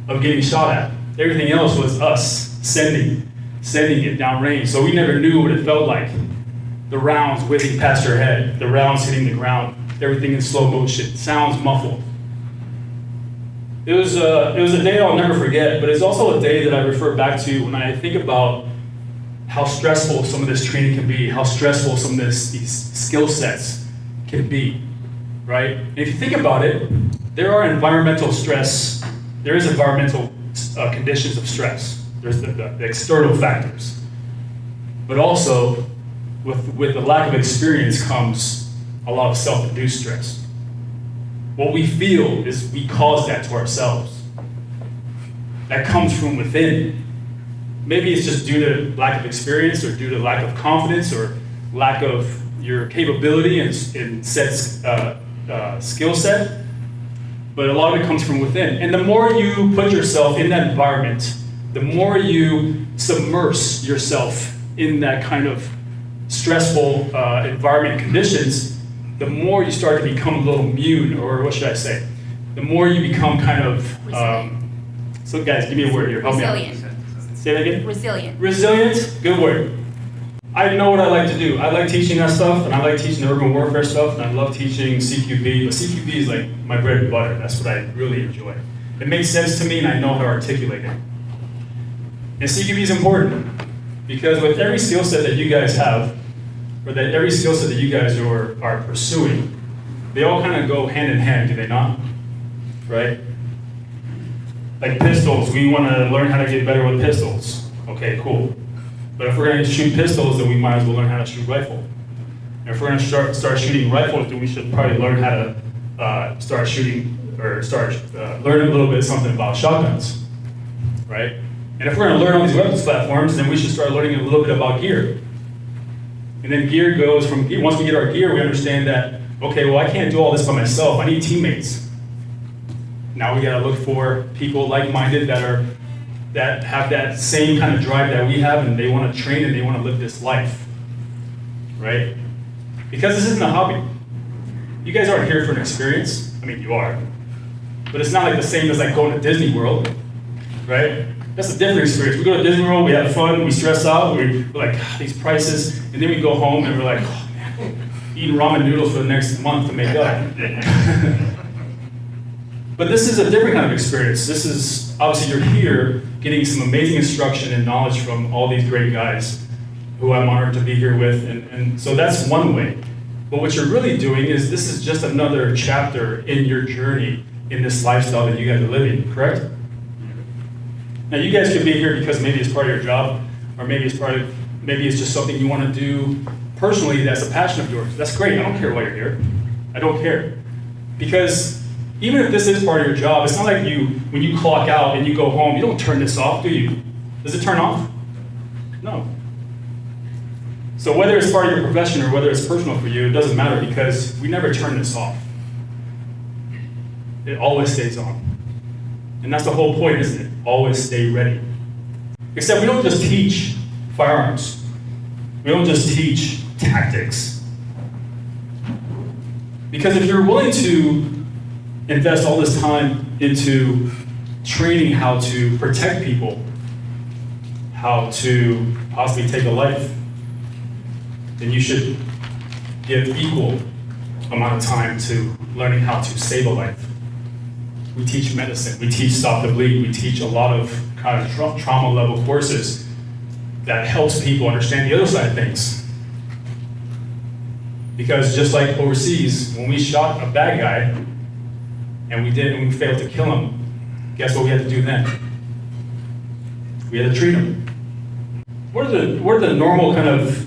of getting shot at. Everything else was us sending it downrange. So we never knew what it felt like. The rounds whizzing past your head, the rounds hitting the ground, everything in slow motion, sounds muffled. It was a day I'll never forget, but it's also a day that I refer back to when I think about how stressful some of this training can be, how stressful some of these skill sets can be, right? And if you think about it, there is environmental conditions of stress. There's the external factors. But also, with the lack of experience comes a lot of self-induced stress. What we feel is we cause that to ourselves. That comes from within. Maybe it's just due to lack of experience or due to lack of confidence or lack of your capability and skill set. But a lot of it comes from within. And the more you put yourself in that environment, the more you submerge yourself in that kind of stressful environment conditions, the more you start to become a little immune, or what should I say? The more you become kind of, so guys, give me a word here, help me out. Say that again? Resilient. Resilient, good word. I know what I like to do. I like teaching that stuff, and I like teaching the urban warfare stuff, and I love teaching CQB, but CQB is like my bread and butter. That's what I really enjoy. It makes sense to me, and I know how to articulate it. And CQB is important, because with every skill set that you guys have, or that every skill set that you guys are pursuing, they all kind of go hand in hand, do they not? Right? Like pistols, we want to learn how to get better with pistols. Okay, cool. But if we're going to shoot pistols, then we might as well learn how to shoot rifle. And if we're going to start shooting rifles, then we should probably learn how to start shooting or learn a little bit something about shotguns, right? And if we're going to learn all these weapons platforms, then we should start learning a little bit about gear. And then gear goes from, once we get our gear, we understand that, okay, well, I can't do all this by myself. I need teammates. Now we got to look for people like-minded that have that same kind of drive that we have, and they want to train and they want to live this life, right? Because this isn't a hobby. You guys aren't here for an experience. I mean, you are. But it's not like the same as like going to Disney World, right? That's a different experience. We go to Disney World, we have fun, we stress out, we're like, these prices, and then we go home and we're like, oh man, eating ramen noodles for the next month to make up. But this is a different kind of experience. This is, obviously you're here getting some amazing instruction and knowledge from all these great guys who I'm honored to be here with, and so that's one way. But what you're really doing is, this is just another chapter in your journey in this lifestyle that you guys are living, correct? Now you guys could be here because maybe it's part of your job, or maybe it's just something you want to do personally that's a passion of yours. That's great, I don't care why you're here. I don't care. Because even if this is part of your job, it's not like when you clock out and you go home, you don't turn this off, do you? Does it turn off? No. So whether it's part of your profession or whether it's personal for you, it doesn't matter, because we never turn this off. It always stays on. And that's the whole point, isn't it? Always stay ready. Except we don't just teach firearms. We don't just teach tactics. Because if you're willing to invest all this time into training how to protect people, how to possibly take a life, then you should give equal amount of time to learning how to save a life. We teach medicine, we teach stop the bleed, we teach a lot of kind of trauma level courses that helps people understand the other side of things. Because just like overseas, when we shot a bad guy and we failed to kill him, guess what we had to do then? We had to treat him. What are the normal kind of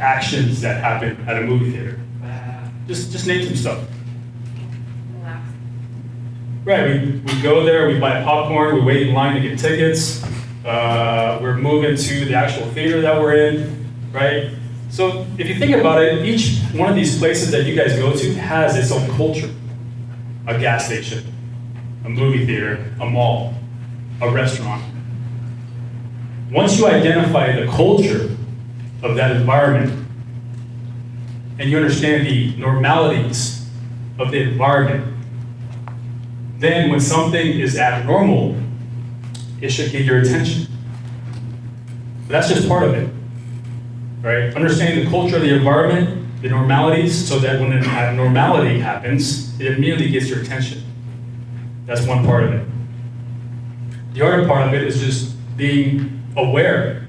actions that happen at a movie theater? Just name some stuff. Right, we go there, we buy popcorn, we wait in line to get tickets, we're moving to the actual theater that we're in, right? So if you think about it, each one of these places that you guys go to has its own culture. A gas station, a movie theater, a mall, a restaurant. Once you identify the culture of that environment, and you understand the normalities of the environment, then when something is abnormal, it should get your attention. But that's just part of it, right? Understanding the culture of the environment, the normalities, so that when an abnormality happens, it immediately gets your attention. That's one part of it. The other part of it is just being aware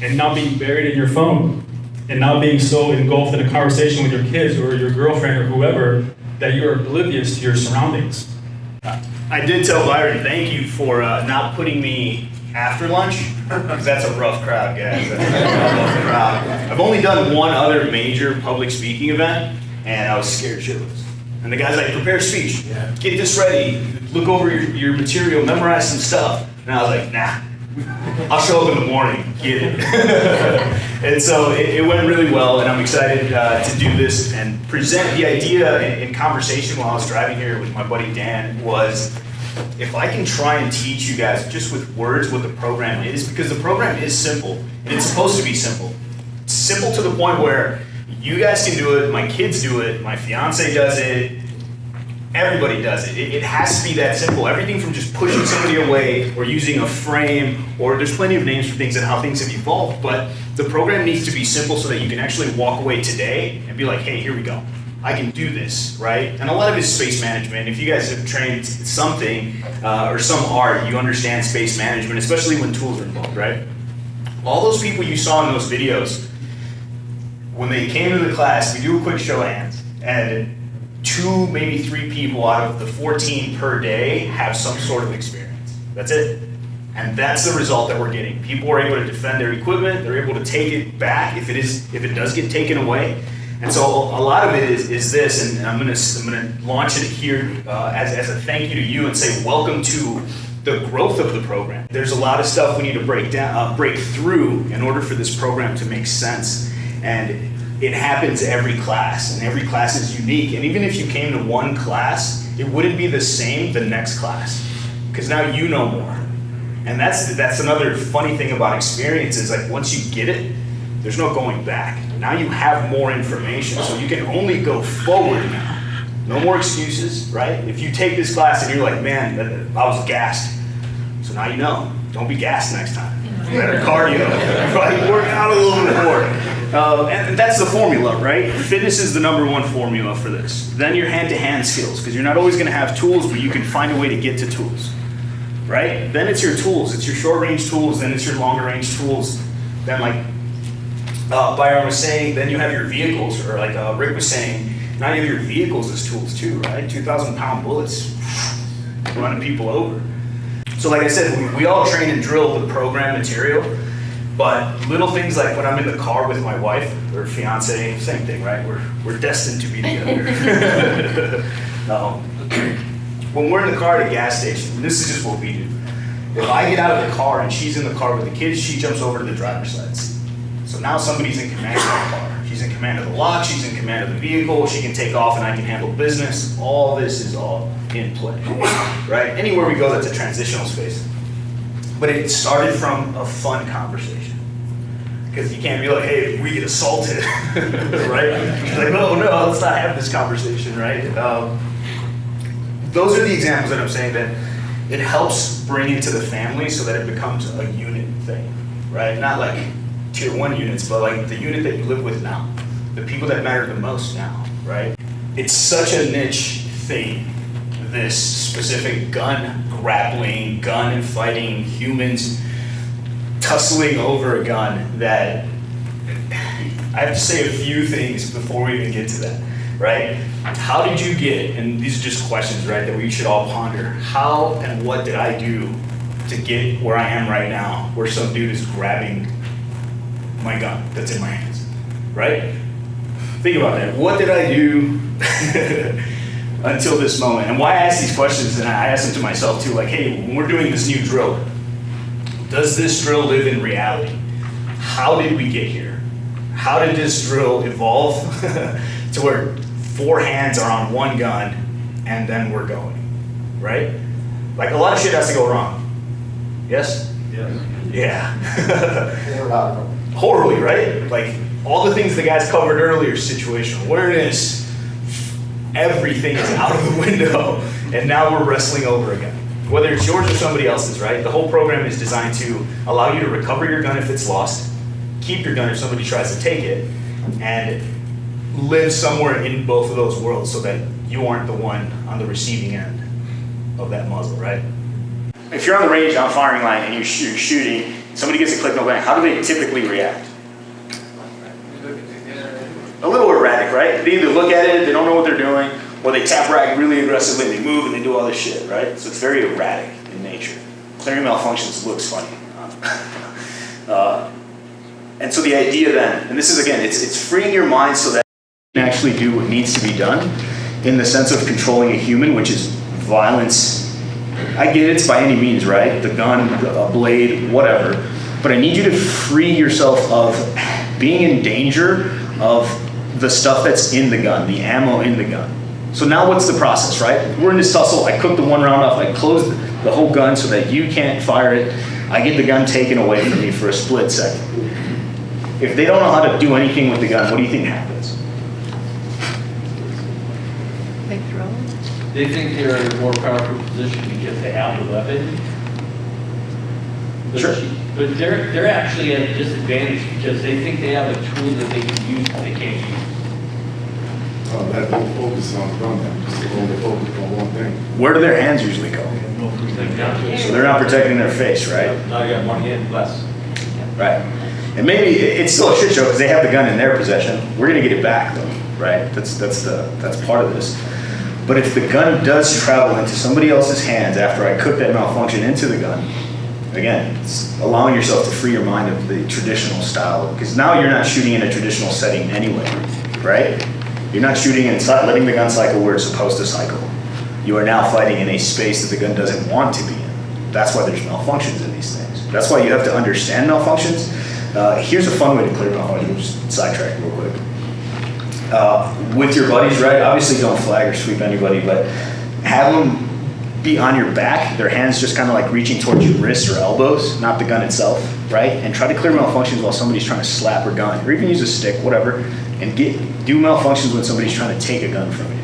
and not being buried in your phone and not being so engulfed in a conversation with your kids or your girlfriend or whoever that you're oblivious to your surroundings. I did tell Byron, thank you for not putting me after lunch, because that's a rough crowd, guys. That's a rough crowd. I've only done one other major public speaking event, and I was scared shitless. And the guy's like, prepare a speech, get this ready, look over your material, memorize some stuff. And I was like, nah, I'll show up in the morning, get it. And so it went really well, and I'm excited to do this and present the idea in conversation while I was driving here with my buddy Dan was, if I can try and teach you guys just with words what the program is, because the program is simple, and it's supposed to be simple. It's simple to the point where you guys can do it, my kids do it, my fiance does it, everybody does it. It has to be that simple. Everything from just pushing somebody away or using a frame, or there's plenty of names for things and how things have evolved, but the program needs to be simple so that you can actually walk away today and be like, hey, here we go. I can do this, right? And a lot of it is space management. If you guys have trained something or some art, you understand space management, especially when tools are involved, right? All those people you saw in those videos, when they came to the class, we do a quick show of hands, and 2, maybe 3 people out of the 14 per day have some sort of experience. That's it. And that's the result that we're getting. People are able to defend their equipment, they're able to take it back if it does get taken away. And so a lot of it is this, and I'm gonna launch it here as a thank you to you and say welcome to the growth of the program. There's a lot of stuff we need to break through in order for this program to make sense. And it happens every class, and every class is unique. And even if you came to one class, it wouldn't be the same the next class, because now you know more. And that's another funny thing about experience is like once you get it, there's no going back. Now you have more information, so you can only go forward now. No more excuses, right? If you take this class and you're like, man, I was gassed. So now you know, don't be gassed next time. Better cardio, right? Work out a little bit more. And that's the formula, right? Fitness is the #1 formula for this. Then your hand-to-hand skills, because you're not always gonna have tools, but you can find a way to get to tools, right? Then it's your tools, it's your short-range tools, then it's your longer-range tools. Then like Byron was saying, then you have your vehicles, or like Rick was saying, now you have your vehicles as tools too, right? 2,000-pound bullets running people over. So like I said, we all train and drill the program material, but little things like when I'm in the car with my wife or fiance, same thing, right? We're destined to be together. When we're in the car at a gas station, this is just what we do. If I get out of the car and she's in the car with the kids, she jumps over to the driver's side seat. So now somebody's in command of the car. She's in command of the lock, she's in command of the vehicle, she can take off and I can handle business. All this is all in play, right? Anywhere we go, that's a transitional space. But it started from a fun conversation. Because you can't be like, hey, we get assaulted, right? Like, oh no, let's not have this conversation, right? Those are the examples that I'm saying that it helps bring it to the family so that it becomes a unit thing, right? Not like tier 1 units, but like the unit that you live with now, the people that matter the most now, right? It's such a niche thing, this specific gun grappling, gun and fighting, humans tussling over a gun, that I have to say a few things before we even get to that, right? How did you get, and these are just questions, right, that we should all ponder. How and what did I do to get where I am right now, where some dude is grabbing my gun that's in my hands, right? Think about that. What did I do until this moment? And why I ask these questions, and I ask them to myself too, like, hey, when we're doing this new drill, does this drill live in reality? How did we get here? How did this drill evolve to where 4 hands are on one gun and then we're going, right? Like a lot of shit has to go wrong. Yes? Yeah. Horribly, right? Like all the things the guys covered earlier, situational awareness, everything is out of the window, and now we're wrestling over a gun. Whether it's yours or somebody else's, right? The whole program is designed to allow you to recover your gun if it's lost, keep your gun if somebody tries to take it, and live somewhere in both of those worlds so that you aren't the one on the receiving end of that muzzle, right? If you're on the range, on firing line, and you're shooting, somebody gets a click no bang, how do they typically react? A little erratic, right? They either look at it, they don't know what they're doing, or they tap rag really aggressively, they move and they do all this shit, right? So it's very erratic in nature. Clearing malfunctions looks funny. And so the idea then, and this is again, it's freeing your mind so that you can actually do what needs to be done in the sense of controlling a human, which is violence. I get it's by any means, right? The gun, a blade, whatever. But I need you to free yourself of being in danger of the stuff that's in the gun, the ammo in the gun. So now what's the process, right? We're in this tussle, I cook the one round off, I close the whole gun so that you can't fire it. I get the gun taken away from me for a split second. If they don't know how to do anything with the gun, what do you think happens? They throw it. They think they're in a more powerful position because they have the weapon. But Sure. But they're actually at a disadvantage because they think they have a tool that they can use that they can't use. That whole focus on gun, just to only focus on one thing. Where do their hands usually go? So they're not protecting their face, right? Now you got one hand less. Right. And maybe it's still a shit show because they have the gun in their possession. We're gonna get it back though, right? That's part of this. But if the gun does travel into somebody else's hands after I cook that malfunction into the gun, again, it's allowing yourself to free your mind of the traditional style, because now you're not shooting in a traditional setting anyway, right? You're not shooting inside, letting the gun cycle where it's supposed to cycle. You are now fighting in a space that the gun doesn't want to be in. That's why there's malfunctions in these things. That's why you have to understand malfunctions. Here's a fun way to clear malfunctions. We'll just sidetrack real quick. With your buddies, right? Obviously don't flag or sweep anybody, but have them be on your back, their hands just kind of like reaching towards your wrists or elbows, not the gun itself, right? And try to clear malfunctions while somebody's trying to slap or gun, or even use a stick, whatever, and do malfunctions when somebody's trying to take a gun from you,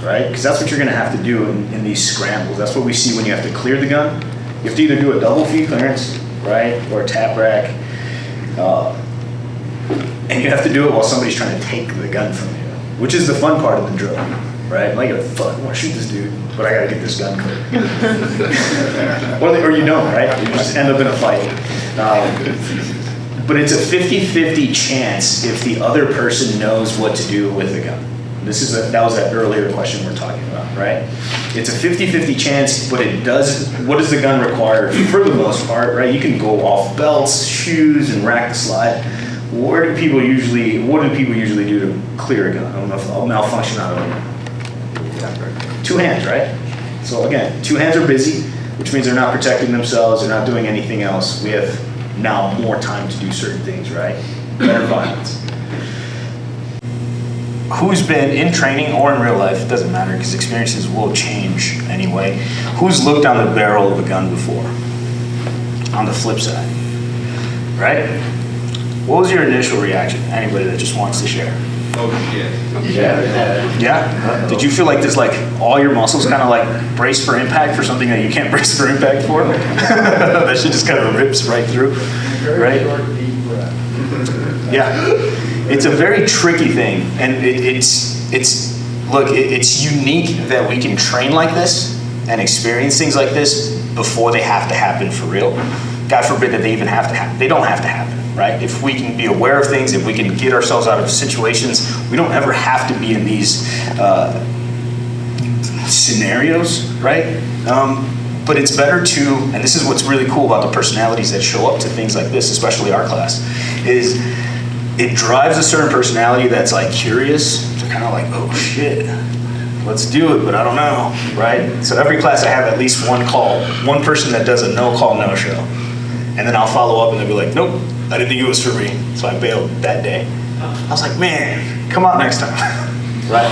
right? Because that's what you're gonna have to do in these scrambles. That's what we see when you have to clear the gun. You have to either do a double feed clearance, right, or a tap rack, and you have to do it while somebody's trying to take the gun from you, which is the fun part of the drill, right? Like, fuck, I want to shoot this dude, but I gotta get this gun clear. or you don't, right? You just end up in a fight. But it's a 50-50 chance if the other person knows what to do with the gun. That was that earlier question we're talking about, right? It's a 50-50 chance, but what does the gun require for the most part, right? You can go off belts, shoes, and rack the slide. What do people usually do to clear a gun? I don't know if I'll malfunction out of it. 2 hands, right? So again, 2 hands are busy, which means they're not protecting themselves, they're not doing anything else. We have now more time to do certain things, right? Better violence. Who's been in training or in real life, it doesn't matter because experiences will change anyway. Who's looked on the barrel of a gun before? On the flip side, right? What was your initial reaction? Anybody that just wants to share? Oh, shit. Yeah? Did you feel like this, like all your muscles kind of like brace for impact for something that you can't brace for impact for? That shit just kind of rips right through, right? Yeah. It's a very tricky thing, and it's unique that we can train like this and experience things like this before they have to happen for real. God forbid that they even have to happen. They don't have to happen, right? If we can be aware of things, if we can get ourselves out of situations, we don't ever have to be in these scenarios, right? But it's better to, and this is what's really cool about the personalities that show up to things like this, especially our class, is it drives a certain personality that's like curious to kind of like, oh shit, let's do it, but I don't know, right? So every class I have at least one person that does a no call, no show. And then I'll follow up and they'll be like, nope, I didn't think it was for me. So I bailed that day. I was like, man, come out next time, right?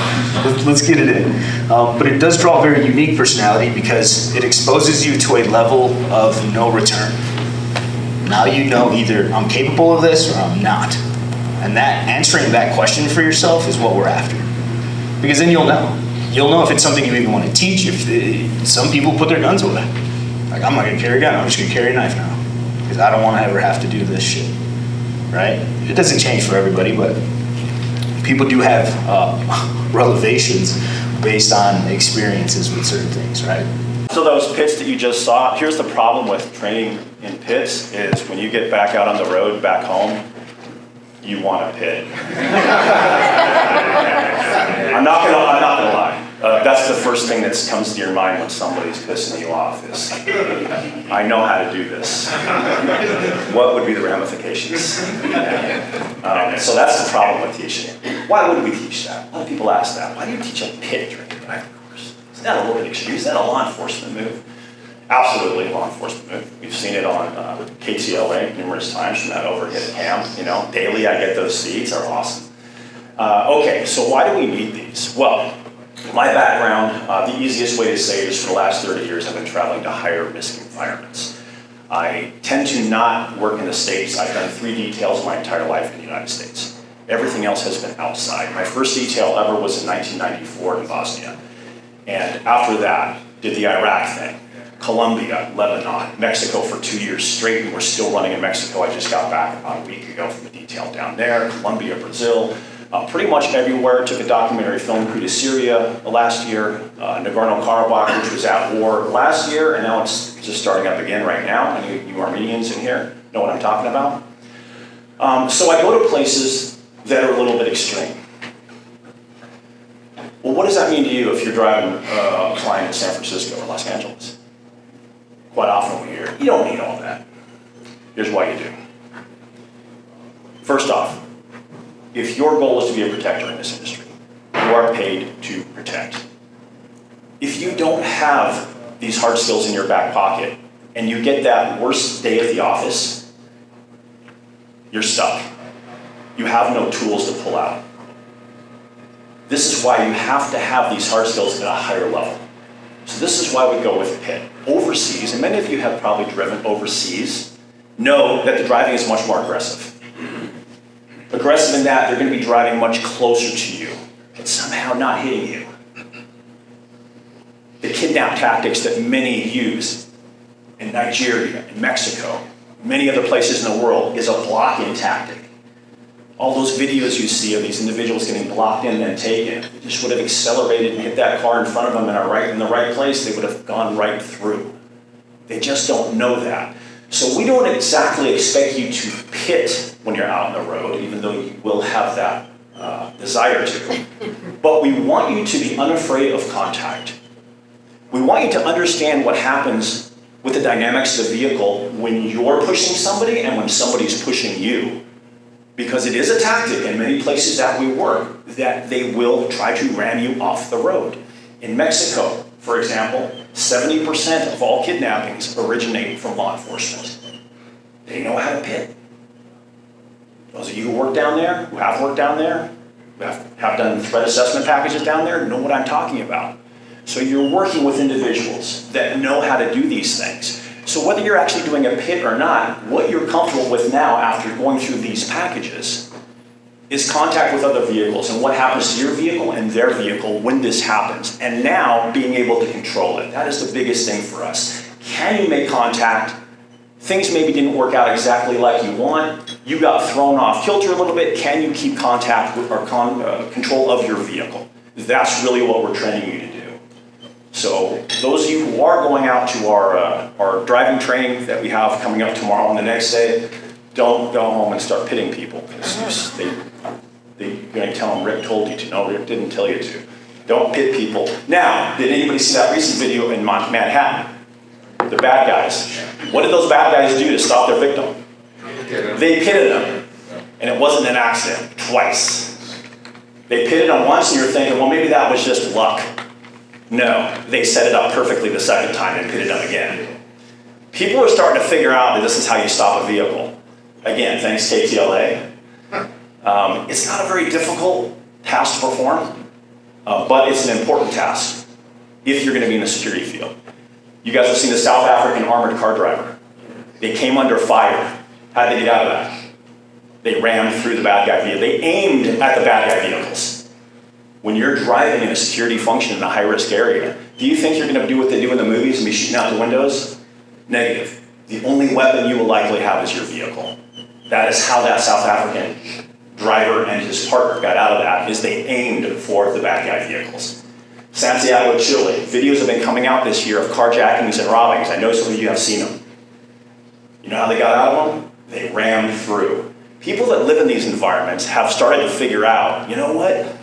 Let's get it in. But it does draw a very unique personality because it exposes you to a level of no return. Now you know either I'm capable of this or I'm not. And that answering that question for yourself is what we're after. Because then you'll know. You'll know if it's something you even want to teach. Some people put their guns away. Like, I'm not gonna carry a gun, I'm just gonna carry a knife now. Because I don't want to ever have to do this shit, right? It doesn't change for everybody, but people do have relevations based on experiences with certain things, right? So those pits that you just saw, here's the problem with training in pits is when you get back out on the road, back home, you want a pit. I'm not gonna lie. That's the first thing that comes to your mind when somebody's pissing you off is, I know how to do this. What would be the ramifications? So that's the problem with teaching. Why would we teach that? A lot of people ask that. Why do you teach a pit during the driving course? Is that a little bit extreme? Is that a law enforcement move? Absolutely a law enforcement move. We've seen it on KTLA numerous times from that overhead cam. You know, daily I get those feeds, are awesome. Okay, so why do we need these? Well, my background, the easiest way to say it is for the last 30 years I've been traveling to higher risk environments. I tend to not work in the States. I've done 3 details my entire life in the United States. Everything else has been outside. My first detail ever was in 1994 in Bosnia. And after that, did the Iraq thing. Colombia, Lebanon, Mexico for 2 years straight, and we're still running in Mexico. I just got back about a week ago from a detail down there. Colombia, Brazil, pretty much everywhere. Took a documentary film crew to Syria last year, Nagorno-Karabakh, which was at war last year, and now it's just starting up again right now. And you Armenians in here know what I'm talking about. So I go to places that are a little bit extreme. Well, what does that mean to you if you're driving a client in San Francisco or Los Angeles? Quite often we hear, You don't need all that. Here's why you do. First off, if your goal is to be a protector in this industry, you are paid to protect. If you don't have these hard skills in your back pocket and you get that worst day at the office, you're stuck. You have no tools to pull out. This is why you have to have these hard skills at a higher level. So this is why we go with PIT. Overseas, and many of you have probably driven overseas, know that the driving is much more aggressive. Aggressive in that they're going to be driving much closer to you, but somehow not hitting you. The kidnap tactics that many use in Nigeria, in Mexico, many other places in the world is a blocking tactic. All those videos you see of these individuals getting blocked in and taken, they just would have accelerated and hit that car in front of them in the right place, they would have gone right through. They just don't know that. So we don't exactly expect you to pit when you're out on the road, even though you will have that desire to. But we want you to be unafraid of contact. We want you to understand what happens with the dynamics of the vehicle when you're pushing somebody and when somebody's pushing you. Because it is a tactic in many places that we work that they will try to ram you off the road. In Mexico, for example, 70% of all kidnappings originate from law enforcement. They know how to pit. Those of you who work down there, who have worked down there, who have done threat assessment packages down there, know what I'm talking about. So you're working with individuals that know how to do these things. So whether you're actually doing a pit or not, what you're comfortable with now after going through these packages is contact with other vehicles and what happens to your vehicle and their vehicle when this happens. And now being able to control it. That is the biggest thing for us. Can you make contact? Things maybe didn't work out exactly like you want. You got thrown off kilter a little bit. Can you keep contact with or control of your vehicle? That's really what we're training you to do. So those of you who are going out to our driving training that we have coming up tomorrow and the next day, don't go home and start pitting people. You're going to tell them Rick told you to. No, Rick didn't tell you to. Don't pit people. Now, did anybody see that recent video in Manhattan? The bad guys. What did those bad guys do to stop their victim? They pitted them. And it wasn't an accident. Twice. They pitted them once and you're thinking, well, maybe that was just luck. No, they set it up perfectly the second time and pitted them again. People are starting to figure out that this is how you stop a vehicle. Again, thanks KTLA. It's not a very difficult task to perform, but it's an important task if you're going to be in the security field. You guys have seen the South African armored car driver. They came under fire. How did they get out of that? They rammed through the bad guy vehicle. They aimed at the bad guy vehicles. When you're driving in a security function in a high-risk area, do you think you're going to do what they do in the movies and be shooting out the windows? Negative. The only weapon you will likely have is your vehicle. That is how that South African driver and his partner got out of that, is they aimed for the bad guy vehicles. Santiago, Chile. Videos have been coming out this year of carjackings and robbings. I know some of you have seen them. You know how they got out of them? They rammed through. People that live in these environments have started to figure out, you know what?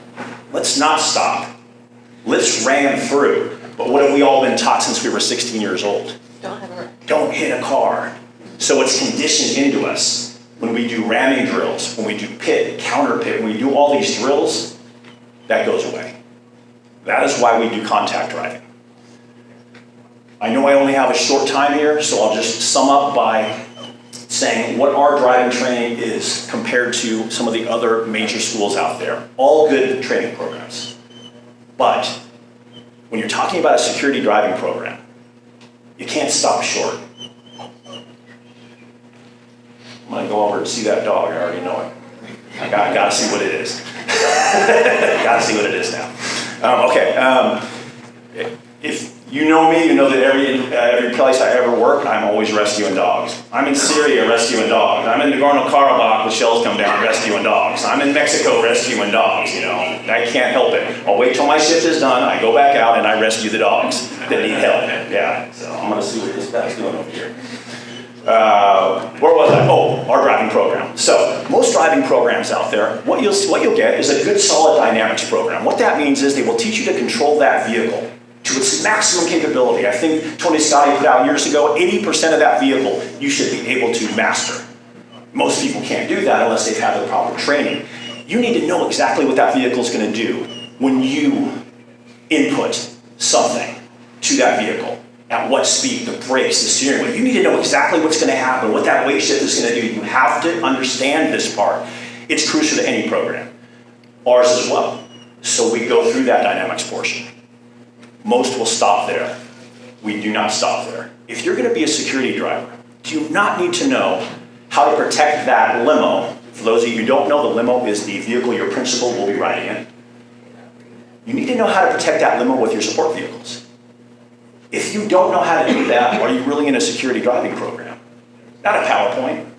Let's not stop. Let's ram through. But what have we all been taught since we were 16 years old? Don't hit a car. So it's conditioned into us. When we do ramming drills, when we do pit, counter pit, when we do all these drills, that goes away. That is why we do contact driving. I know I only have a short time here, so I'll just sum up by saying what our driving training is compared to some of the other major schools out there. All good training programs. But when you're talking about a security driving program, you can't stop short. I'm gonna go over and see that dog, I already know it. I gotta see what it is. Gotta see what it is now. If you know me, you know that every place I ever work, I'm always rescuing dogs. I'm in Syria rescuing dogs. I'm in Nagorno-Karabakh with shells come down rescuing dogs. I'm in Mexico rescuing dogs, you know. I can't help it. I'll wait till my shift is done, I go back out and I rescue the dogs that need help. Yeah, so I'm gonna see what this guy's doing over here. Where was I? Oh, our driving program. So most driving programs out there, what you'll get is a good solid dynamics program. What that means is they will teach you to control that vehicle to its maximum capability. I think Tony Scotti put out years ago, 80% of that vehicle you should be able to master. Most people can't do that unless they've had the proper training. You need to know exactly what that vehicle is going to do when you input something to that vehicle. At what speed, the brakes, the steering wheel. You need to know exactly what's going to happen, what that weight shift is going to do. You have to understand this part. It's crucial to any program. Ours as well. So we go through that dynamics portion. Most will stop there. We do not stop there. If you're going to be a security driver, do you not need to know how to protect that limo? For those of you who don't know, the limo is the vehicle your principal will be riding in. You need to know how to protect that limo with your support vehicles. If you don't know how to do that, are you really in a security driving program? Not a PowerPoint,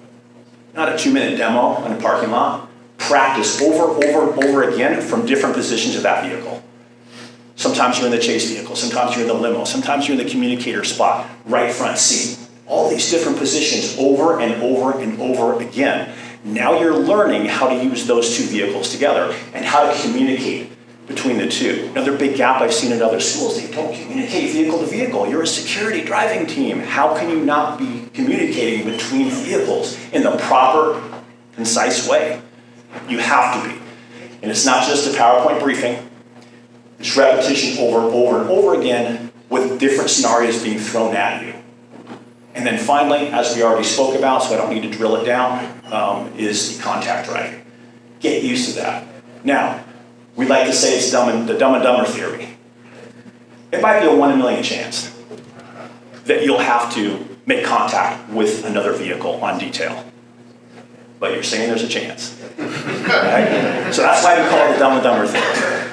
not a 2-minute demo in a parking lot. Practice over again from different positions of that vehicle. Sometimes you're in the chase vehicle, sometimes you're in the limo, sometimes you're in the communicator spot, right front seat. All these different positions over and over again. Now you're learning how to use those two vehicles together and how to communicate between the two. Another big gap I've seen in other schools, they don't communicate vehicle to vehicle. You're a security driving team. How can you not be communicating between vehicles in the proper, concise way? You have to be. And it's not just a PowerPoint briefing. It's repetition over again with different scenarios being thrown at you. And then finally, as we already spoke about, so I don't need to drill it down, is the contact driving. Get used to that. Now, we like to say it's the dumb and dumber theory. It might be a 1 in a million chance that you'll have to make contact with another vehicle on detail. But you're saying there's a chance. Right? So that's why we call it the dumb and dumber theory.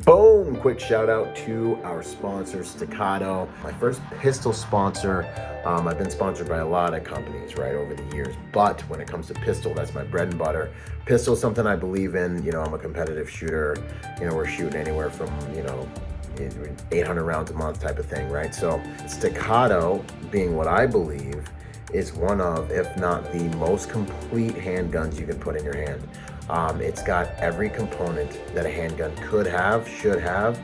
Boom! Quick shout out to our sponsor, Staccato. My first pistol sponsor. I've been sponsored by a lot of companies, right, over the years. But when it comes to pistol, that's my bread and butter. Pistol is something I believe in. You know, I'm a competitive shooter. You know, we're shooting anywhere from, 800 rounds a month type of thing, right? So Staccato, being what I believe, is one of, if not the most complete handguns you can put in your hand. It's got every component that a handgun could have, should have.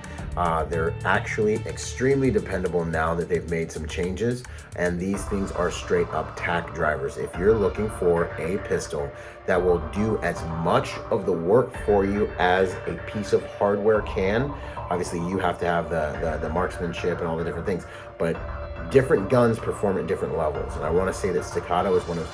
They're actually extremely dependable now that they've made some changes, and these things are straight up tack drivers. If you're looking for a pistol that will do as much of the work for you as a piece of hardware can, obviously you have to have the marksmanship and all the different things, but different guns perform at different levels. And I want to say that Staccato is one of,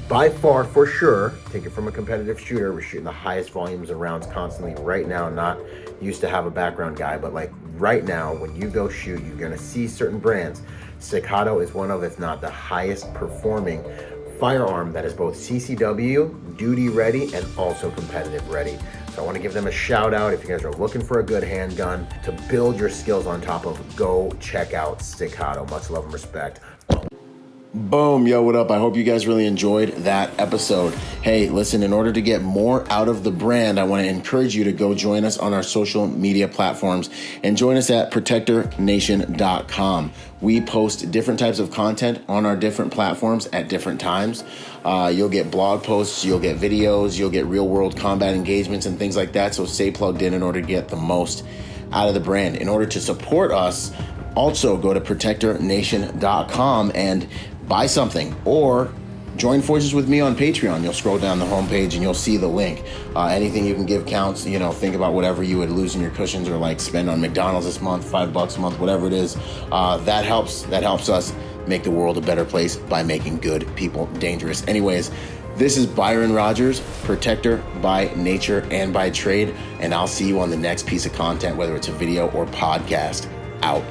by far, for sure, take it from a competitive shooter, we're shooting the highest volumes of rounds constantly right now. Not used to have a background guy, but like right now, when you go shoot, you're gonna see certain brands. Staccato is one of, if not the highest performing firearm that is both CCW, duty ready, and also competitive ready. So I want to give them a shout out. If you guys are looking for a good handgun to build your skills on top of, go check out Staccato. Much love and respect. Boom, yo, what up? I hope you guys really enjoyed that episode. Hey, listen, in order to get more out of the brand, I want to encourage you to go join us on our social media platforms and join us at protectornation.com. We post different types of content on our different platforms at different times. You'll get blog posts, you'll get videos, you'll get real world combat engagements and things like that. So stay plugged in order to get the most out of the brand. In order to support us, also go to protectornation.com and buy something, or join forces with me on Patreon. You'll scroll down the homepage and you'll see the link. Anything you can give counts. Think about whatever you would lose in your cushions or like spend on McDonald's this month, $5 a month, whatever it is. That helps us make the world a better place by making good people dangerous. Anyways, this is Byron Rogers, protector by nature and by trade, and I'll see you on the next piece of content, whether it's a video or podcast. Out.